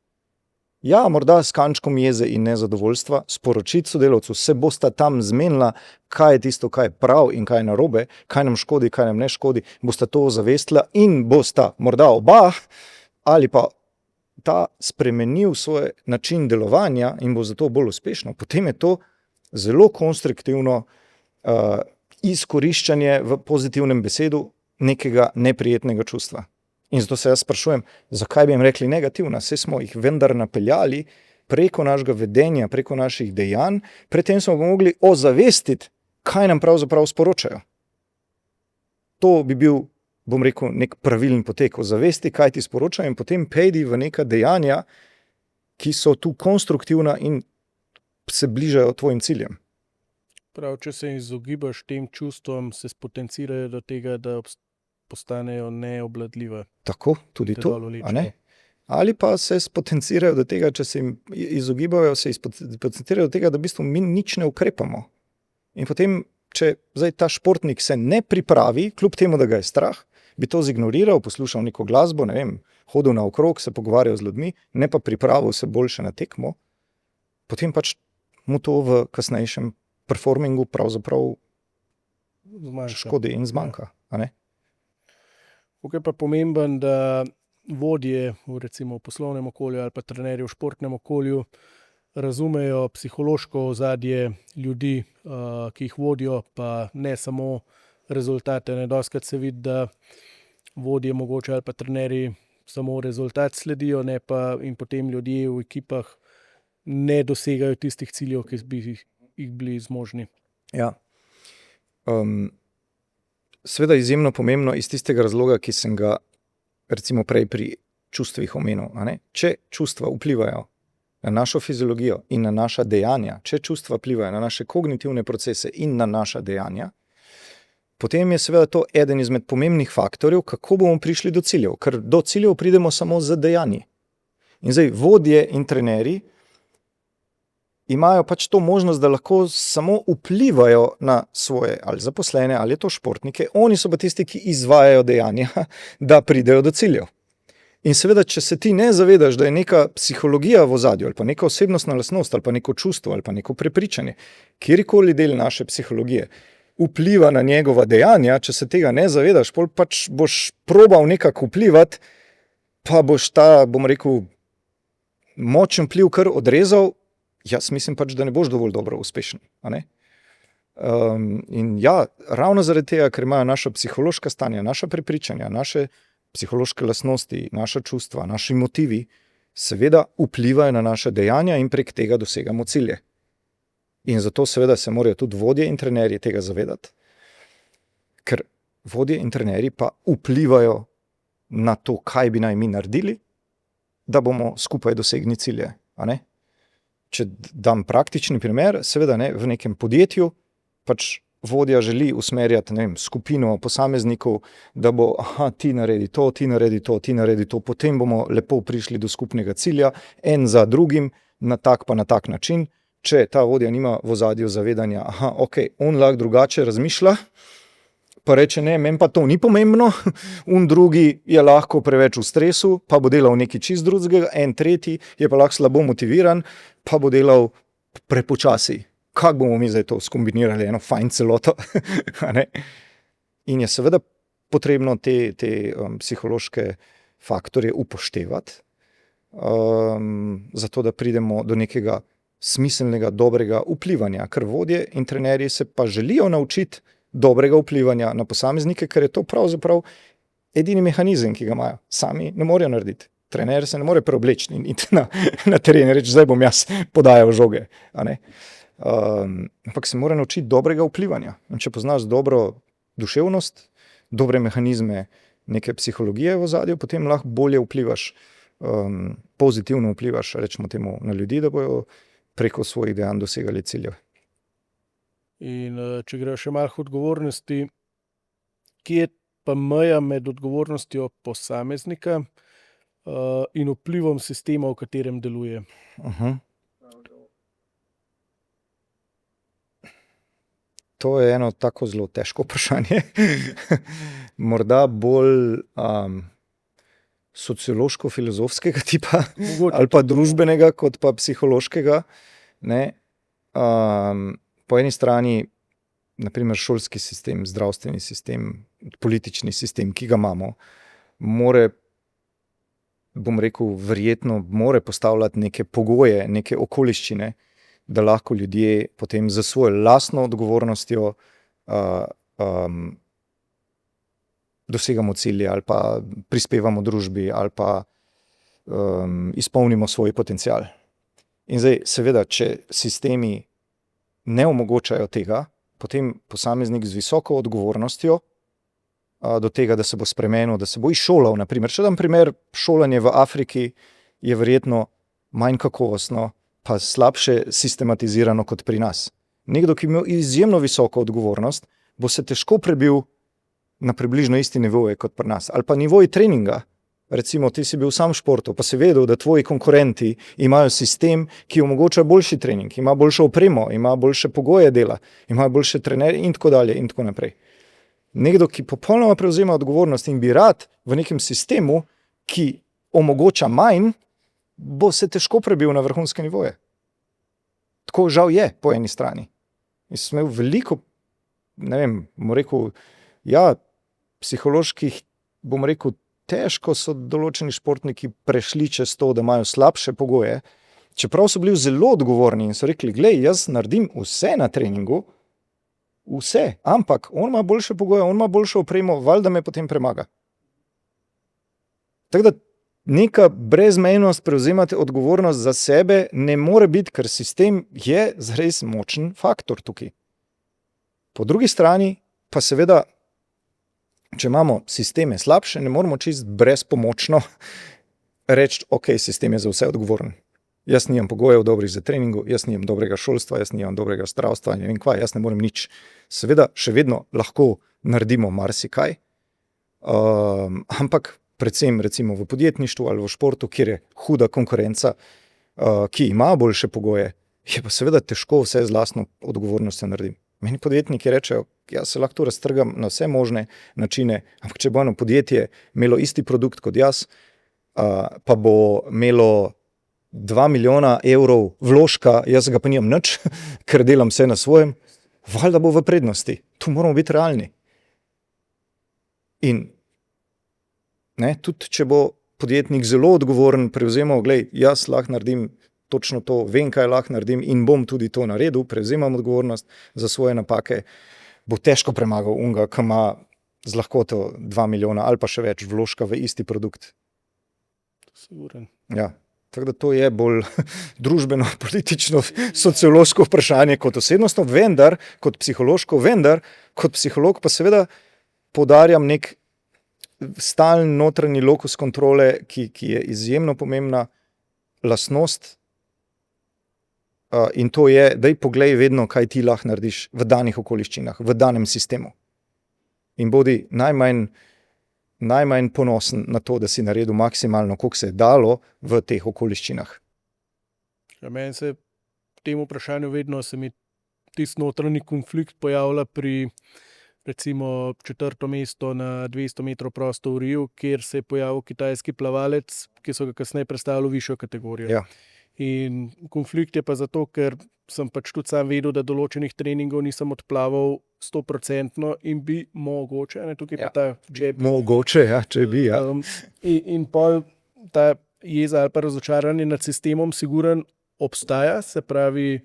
Ja, morda s kančkom jeze in nezadovoljstva, sporočiti sodelavcu, se bosta tam zmenila, kaj je tisto, kaj je prav in kaj je narobe, kaj nam škodi, kaj nam ne škodi, bosta to ozavestila in bosta morda oba ali pa ta spremenil svoj način delovanja in bo zato bolj uspešno. Potem je to zelo konstruktivno izkoriščanje v pozitivnem besedu nekega neprijetnega čustva. In zato se jaz sprašujem, zakaj bi jim rekli negativna? Saj smo jih vendar napeljali preko našega vedenja, preko naših dejanj, predtem smo mogli ozavestiti, kaj nam pravzaprav sporočajo. To bi bil, bom rekel, nek pravilen potek, ozavesti, kaj ti sporočajo in potem pejdi v neka dejanja, ki so tu konstruktivna in se bližajo tvojim ciljem. Prav, če se izogibaš tem čustvom, se spotencirajo do tega, da postanejo neobvladljiva. Tako, tudi to, a ne? ali pa se spotencirajo do tega, če se jim izogibajo, se spotencirajo do tega, da v bistvu mi nič ne ukrepamo. In potem, če zdaj ta športnik se ne pripravi, kljub temu, da ga je strah, bi to zignoriral, poslušal neko glasbo, ne vem, hodil naokrog, se pogovarjal z ljudmi, ne pa pripravil se boljše na tekmo, potem pač mu to v kasnejšem performingu pravzaprav škodi in zmanjka. A ne? Tukaj je pa pomemben, da vodje recimo v poslovnem okolju ali pa trenerji v športnem okolju razumejo psihološko ozadje ljudi, ki jih vodijo, pa ne samo rezultate. Dostikrat se vidi, da vodje mogoče ali pa trenerji samo rezultat sledijo, ne pa in potem ljudje v ekipah ne dosegajo tistih ciljev, ki bi jih bili zmožni. Ja. Seveda izjemno pomembno iz tistega razloga, ki sem ga recimo prej pri čustvih omenil. A ne? Če čustva vplivajo na našo fiziologijo in na naša dejanja, če čustva vplivajo na naše kognitivne procese in na naša dejanja, potem je seveda to eden izmed pomembnih faktorjev, kako bomo prišli do ciljev, ker do ciljev pridemo samo z dejanji. In zdaj vodje in trenerji imajo pač to možnost, da lahko samo vplivajo na svoje ali zaposlene, ali to športnike. Oni so pa tisti, ki izvajajo dejanja, da pridejo do ciljev. In seveda, če se ti ne zavedaš, da je neka psihologija v ozadju, ali pa neka osebnostna lastnost, ali pa neko čustvo, ali pa neko prepričanje, kjerkoli del naše psihologije vpliva na njegova dejanja, če se tega ne zavedaš, pol pač boš probal nekako vplivati, pa boš ta, bom rekel, močen vpliv kar odrezal. Jaz mislim pač, da ne boš dovolj dobro uspešen. A ne? In ja, ravno zaradi tega, ker imajo naša psihološka stanja, naša prepričanja, naše psihološke lastnosti, naša čustva, naši motivi, seveda vplivajo na naše dejanja in prek tega dosegamo cilje. In zato seveda se morajo tudi vodje in trenerji tega zavedati. Ker vodje in trenerji pa vplivajo na to, kaj bi naj mi naredili, da bomo skupaj dosegli cilje. A ne? Če dam praktični primer, seveda ne, v nekem podjetju pač vodja želi usmerjati, ne vem, skupino posameznikov, da bo, ti naredi to, ti naredi to, ti naredi to, potem bomo lepo prišli do skupnega cilja, en za drugim, na tak pa na tak način. Če ta vodja nima v ozadju zavedanja, on lahko drugače razmišlja, pa reče, ne, meni pa to ni pomembno, drugi je lahko preveč v stresu, pa bo delal nekaj čist drugega, en tretji je pa lahko slabo motiviran, pa bo delal prepočasi. Kako bomo mi zdaj to skombinirali, eno fajn celoto? In je seveda potrebno te psihološke faktorje upoštevati, zato da pridemo do nekega smiselnega, dobrega vplivanja, ker vodje in trenerji se pa želijo naučiti dobrega vplivanja na posameznike, ker je to pravzaprav edini mehanizem, ki ga imajo. Sami ne morejo narediti. Trener se ne more preobleči in iti na teren in reči, zdaj bom jaz podajal žoge. Ampak se mora naučiti dobrega vplivanja. In če poznaš dobro duševnost, dobre mehanizme neke psihologije v ozadju, potem lahko bolje vplivaš, pozitivno vplivaš, rečemo temu, na ljudi, da bojo preko svojih dejanj dosegali ciljev. In če gre še malo odgovornosti, kje je pa meja med odgovornostjo posameznika in vplivom sistema, v katerem deluje? To je eno tako zelo težko vprašanje. Morda bolj sociološko-filozofskega tipa, ali pa družbenega, kot pa psihološkega. Ne? Po eni strani, naprimer šolski sistem, zdravstveni sistem, politični sistem, ki ga imamo, bom rekel, verjetno more postavljati neke pogoje, neke okoliščine, da lahko ljudje potem za svojo lastno odgovornostjo dosegamo cilje ali pa prispevamo družbi ali pa izpolnimo svoj potencial. In zdaj, seveda, če sistemi ne omogočajo tega, potem posameznik z visoko odgovornostjo do tega, da se bo spremenil, da se bo izšolal. Naprimer, če dam primer, šolanje v Afriki je verjetno manj kakovostno, pa slabše sistematizirano kot pri nas. Nekdo, ki ima izjemno visoko odgovornost, bo se težko prebil na približno isti nivoje kot pri nas. Ali pa nivoji treninga recimo ti si bil sam v športu, pa si vedel, da tvoji konkurenti imajo sistem, ki omogoča boljši trening, ima boljšo opremo, ima boljše pogoje dela, ima boljše trenerje in tako dalje in tako naprej. Nekdo, ki popolnoma prevzema odgovornost in bi rad v nekem sistemu, ki omogoča manj, bo se težko prebil na vrhunske nivoje. Tako žal je po eni strani. Jaz sem imel veliko, ne vem, bom rekel, ja, psiholoških, bom rekel, težko so določeni športniki prešli čez to, da imajo slabše pogoje, čeprav so bili zelo odgovorni in so rekli, glej, jaz naredim vse na treningu, vse, ampak on ima boljše pogoje, on ima boljšo opremo, valjda me potem premaga. Tako da neka brezmejnost prevzemati odgovornost za sebe ne more biti, ker sistem je zares močen faktor tukaj. Po drugi strani pa seveda, če imamo sisteme slabše, ne moramo čist brezpomočno reči, ok, sistem je za vse odgovoren. Jaz nimam pogojev dobrih za treningu, jaz nimam dobrega šolstva, jaz nimam dobrega zdravstva, ne vem kva, jaz ne morem nič. Seveda še vedno lahko naredimo marsikaj, ampak predvsem recimo v podjetništvu ali v športu, kjer je huda konkurenca, ki ima boljše pogoje, je pa seveda težko vse z lastno odgovornostjo naredim. Meni podjetniki rečejo, jaz se lahko raztrgam na vse možne načine, ampak če bo eno podjetje imelo isti produkt kot jaz, pa bo imelo 2 milijona evrov vložka, jaz ga pa nimam nič, ker delam vse na svojem, valjda bo v prednosti. Tu moramo biti realni. In ne, tudi če bo podjetnik zelo odgovoren, prevzemal, glej, jaz lahko naredim točno to, vem, kaj lahko naredim in bom tudi to naredil, prevzemam odgovornost za svoje napake, bo težko premagal unga, ki ima z lahkoto 2 milijona ali pa še več vložka v isti produkt. Siguren. Ja. Tako da to je bolj družbeno, politično, sociološko vprašanje kot osebnostno, vendar, kot psihološko, vendar, kot psiholog pa seveda poudarjam nek stalen notranji lokus kontrole, ki je izjemno pomembna lastnost, in to je, daj poglej vedno, kaj ti lahko narediš v danih okoliščinah, v danem sistemu. In bodi najmanj ponosen na to, da si naredil maksimalno, koliko se je dalo v teh okoliščinah. Ja, meni se v tem vprašanju vedno se mi tisti notranji konflikt pojavlja pri recimo 4. mesto na 200 metrov prosto v Riju, kjer se je pojavil kitajski plavalec, ki so ga kasneje prestavili v višjo kategorijo. Ja. In konflikt je pa zato, ker sem pač tudi sam vedel, da določenih treningov nisem odplaval 100% in bi mogoče, ne, tukaj pa ta džep. Mogoče, ja, če bi, ja. In pol ta jeza ali pa razočaranje nad sistemom siguren obstaja, se pravi,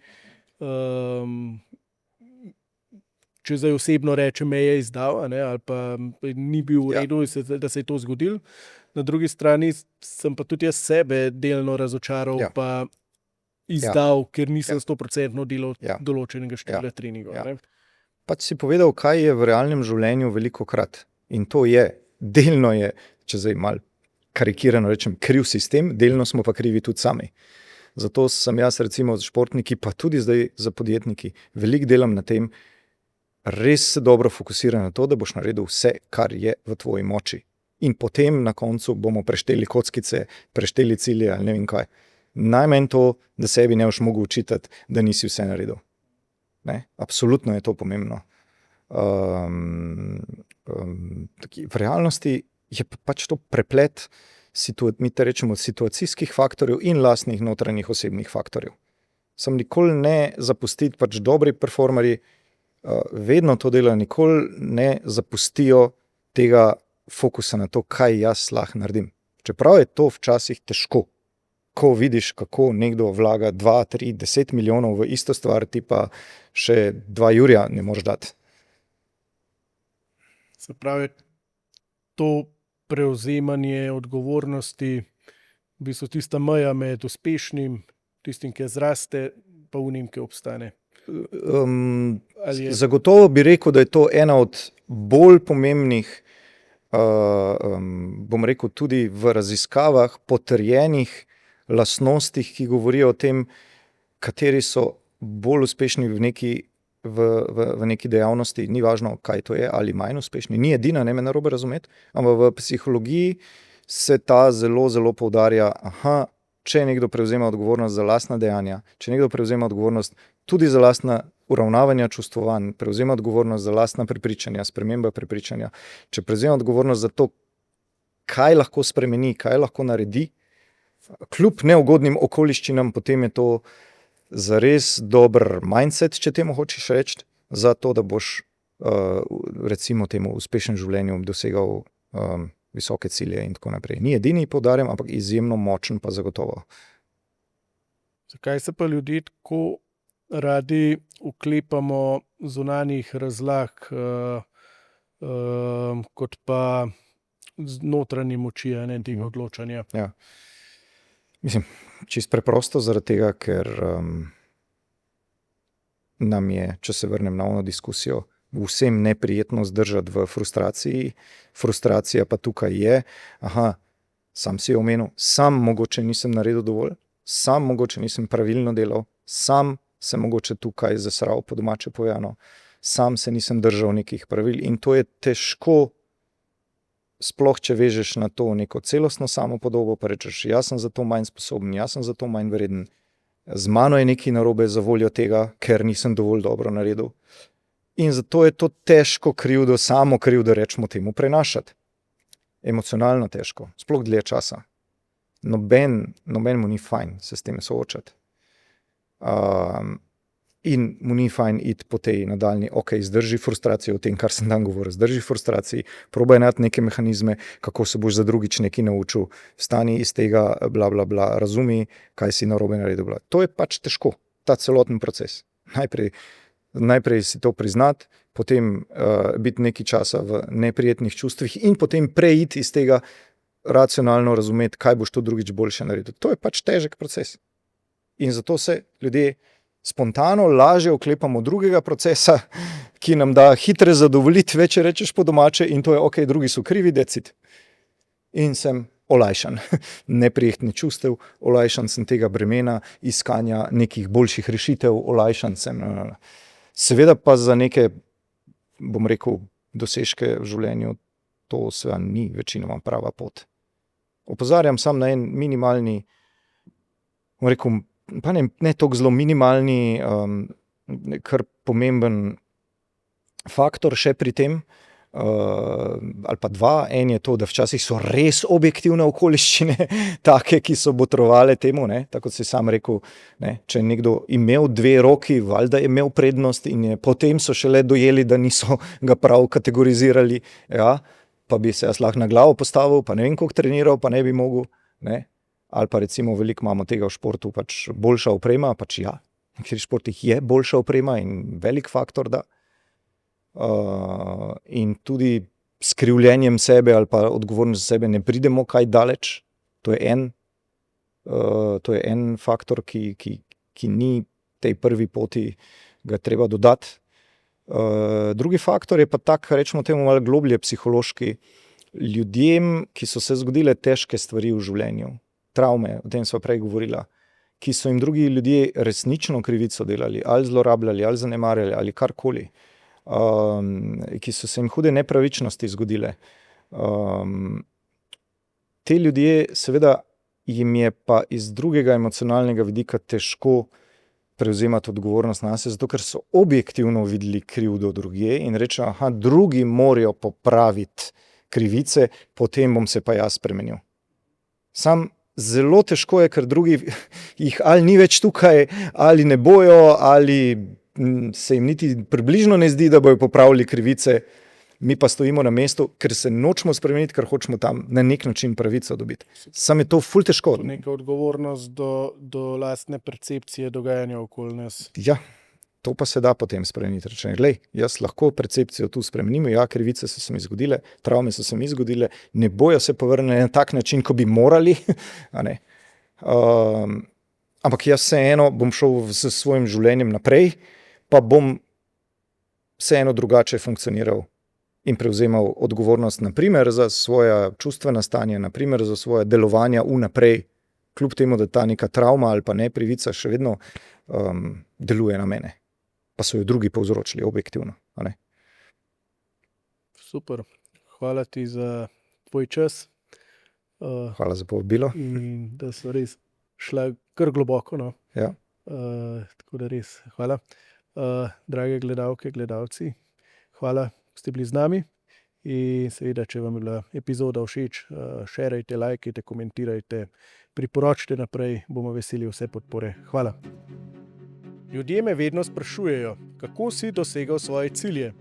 če zdaj osebno rečem, me je izdal, ne, ali pa ni bil v redu, da se je to zgodilo. Na drugi strani sem pa tudi jaz sebe delno razočaral, pa izdal, ker nisem 100% delal določenega števila treningov. Ja. Pač si povedal, kaj je v realnem življenju velikokrat. In to je, delno je, če zdaj malo karikirano rečem, kriv sistem, delno smo pa krivi tudi sami. Zato sem jaz recimo z športniki, pa tudi zdaj za podjetniki, veliko delam na tem, res se dobro fokusira na to, da boš naredil vse, kar je v tvoji moči. In potem na koncu bomo prešteli kockice, prešteli cilje ali ne vem kaj. Najmanj to, da sebi ne boš mogel učitati, da nisi vse naredil. Ne? Absolutno je to pomembno. V realnosti je pač to preplet mi te rečemo situacijskih faktorjev in lastnih notranjih osebnih faktorjev. Sam nikoli ne zapustiti, pač dobri performerji vedno to delajo, nikoli ne zapustijo tega fokusa na to, kaj jaz lahko naredim. Čeprav je to včasih težko, ko vidiš, kako nekdo vlaga 2, 3, 10 milijonov v isto stvar, ti pa še 2 jurja ne moreš dati. Se pravi, to prevzemanje odgovornosti, v bistvu tista meja med uspešnim, tistim, ki zraste, pa unim, ki obstane. Zagotovo bi rekel, da je to ena od bolj pomembnih, bom rekel, tudi v raziskavah potrjenih lastnostih, ki govorijo o tem, kateri so bolj uspešni v neki dejavnosti, ni važno, kaj to je, ali manj uspešni. Ni edina, ne me narobe razumeti, ampak v psihologiji se ta zelo, zelo poudarja, če nekdo prevzema odgovornost za lastna dejanja, če nekdo prevzema odgovornost tudi za lastna uravnavanja čustvovanj, prevzema odgovornost za lastna prepričanja, sprememba prepričanja, če prevzema odgovornost za to, kaj lahko spremeni, kaj lahko naredi, kljub neugodnim okoliščinam, potem je to zares dober mindset, če temu hočeš reči, za to, da boš recimo temu uspešen življenju dosegal visoke cilje in tako naprej. Ni edini, poudarjam, ampak izjemno močen pa zagotovo. Zakaj se pa ljudje tako radi uklepamo zunanjih razlag, kot pa notranje moči, ne, tega odločanja? Ja. Mislim, čisto preprosto zaradi tega, ker nam je, če se vrnem na ono diskusijo, vsem neprijetno zdržati v frustraciji. Frustracija pa tukaj je, sam si jo omenil, sam mogoče nisem naredil dovolj, sam mogoče nisem pravilno delal, sam se mogoče tukaj zasral, po domače povedano, sam se nisem držal nekih pravil in to je težko, sploh če vežeš na to neko celostno samopodobo, pa rečeš, jaz sem za to manj sposoben, jaz sem za to manj vreden, z mano je nekaj narobe za voljo tega, ker nisem dovolj dobro naredil. In zato je to težko krivdo, samo krivdo, rečemo temu, prenašati. Emocionalno težko, sploh dlje časa. Noben mu ni fajn se s tem soočati. In mu ni fajn iti po tej nadaljni, zdrži frustracijo o tem, kar sem dan govoril, zdrži frustraciji, probaj najti neke mehanizme, kako se boš za drugič nekaj naučil, vstani iz tega, bla, bla, bla, razumi, kaj si narobe naredil. To je pač težko, ta celoten proces. Najprej si to priznati, potem biti nekaj časa v neprijetnih čustvih in potem preiti iz tega racionalno razumeti, kaj boš to drugič boljše naredil. To je pač težek proces. In zato se ljudje spontano lažje oklepamo drugega procesa, ki nam da hitre zadovoljitve, če rečeš po domače, in to je, drugi so krivi, decid. In sem olajšan, neprijetnih čustev, olajšan sem tega bremena, iskanja nekih boljših rešitev, olajšan sem. Seveda pa za neke, bom rekel, dosežke v življenju, to seveda ni večinoma prava pot. Opozarjam sam na en minimalni, bom rekel, pa ne toliko zelo minimalni, kar pomemben faktor še pri tem, ali pa dva. En je to, da včasih so res objektivne okoliščine, take, ki so botrovale temu, ne? Tako kot si sam rekel, ne? Če je nekdo imel 2 roki, valjda je imel prednost in potem so šele dojeli, da niso ga prav kategorizirali, pa bi se jaz lahko na glavo postavil, pa ne vem, koliko treniral, pa ne bi mogel, ne? Ali pa recimo veliko imamo tega v športu, pač boljša oprema, pač v nekaterih športih je boljša oprema in velik faktor, da. In tudi s krivljenjem sebe ali pa odgovornost za sebe ne pridemo kaj daleč. To je en faktor, ki ni tej prvi poti, ga treba dodati. Drugi faktor je pa tak, rečemo temu malo globlje psihološki. Ljudem, ki so se zgodile težke stvari v življenju, travme, o tem sva prej govorila, ki so jim drugi ljudje resnično krivico delali, ali zlorabljali, ali zanemarjali, ali karkoli, ki so se jim hude nepravičnosti zgodile. Te ljudje, seveda, jim je pa iz drugega emocionalnega vidika težko prevzemati odgovornost nase, zato ker so objektivno videli krivdo drugje in rečejo, drugi morajo popraviti krivice, potem bom se pa jaz spremenil. Sam zelo težko je, ker drugi jih ali ni več tukaj, ali ne bojo, ali se jim niti približno ne zdi, da bojo popravili krivice, mi pa stojimo na mestu, ker se nočemo spremeniti, ker hočemo tam na nek način pravico dobiti. Sam je to ful težko. Neka odgovornost do lastne percepcije dogajanja okoli nas. Ja, to pa se da potem spremeniti. Rečem, glej, jaz lahko percepcijo tu spremenim, krivice so se mi zgodile, travme so se mi zgodile, ne bojo se povrnili na tak način, ko bi morali, a ne. Ampak jaz vseeno bom šel s svojim življenjem naprej, pa bom vseeno drugače funkcioniral in prevzemal odgovornost, naprimer za svoja čustvena stanja, naprimer za svoje delovanja vnaprej, kljub temu, da ta neka travma ali pa neprivica še vedno deluje na mene. Pa so jo drugi povzročili objektivno. A ne? Super. Hvala ti za tvoj čas. Hvala za povabilo. in da so res šla kar globoko. No. Ja. Tako da res hvala. Drage gledalke, gledalci, hvala, da ste bili z nami. In seveda, če vam je bila epizoda všeč, šerajte, lajkajte, komentirajte, priporočite naprej, bomo veseli vse podpore. Hvala. Ljudje me vedno sprašujejo, kako si dosegal svoje cilje.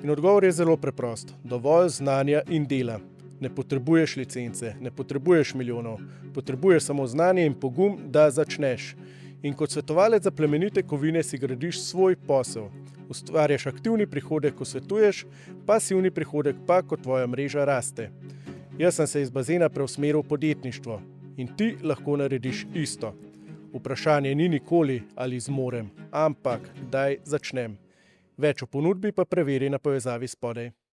In odgovor je zelo preprost. Dovolj znanja in dela. Ne potrebuješ licence, ne potrebuješ milijonov, potrebuješ samo znanje in pogum, da začneš. In kot svetovalec za plemenite kovine si gradiš svoj posel. Ustvarjaš aktivni prihodek, ko svetuješ, pasivni prihodek pa, ko tvoja mreža raste. Jaz sem se iz bazena preusmeril v podjetništvo in ti lahko narediš isto. Vprašanje ni nikoli, ali zmorem, ampak kdaj začnem. Več o ponudbi pa preveri na povezavi spodaj.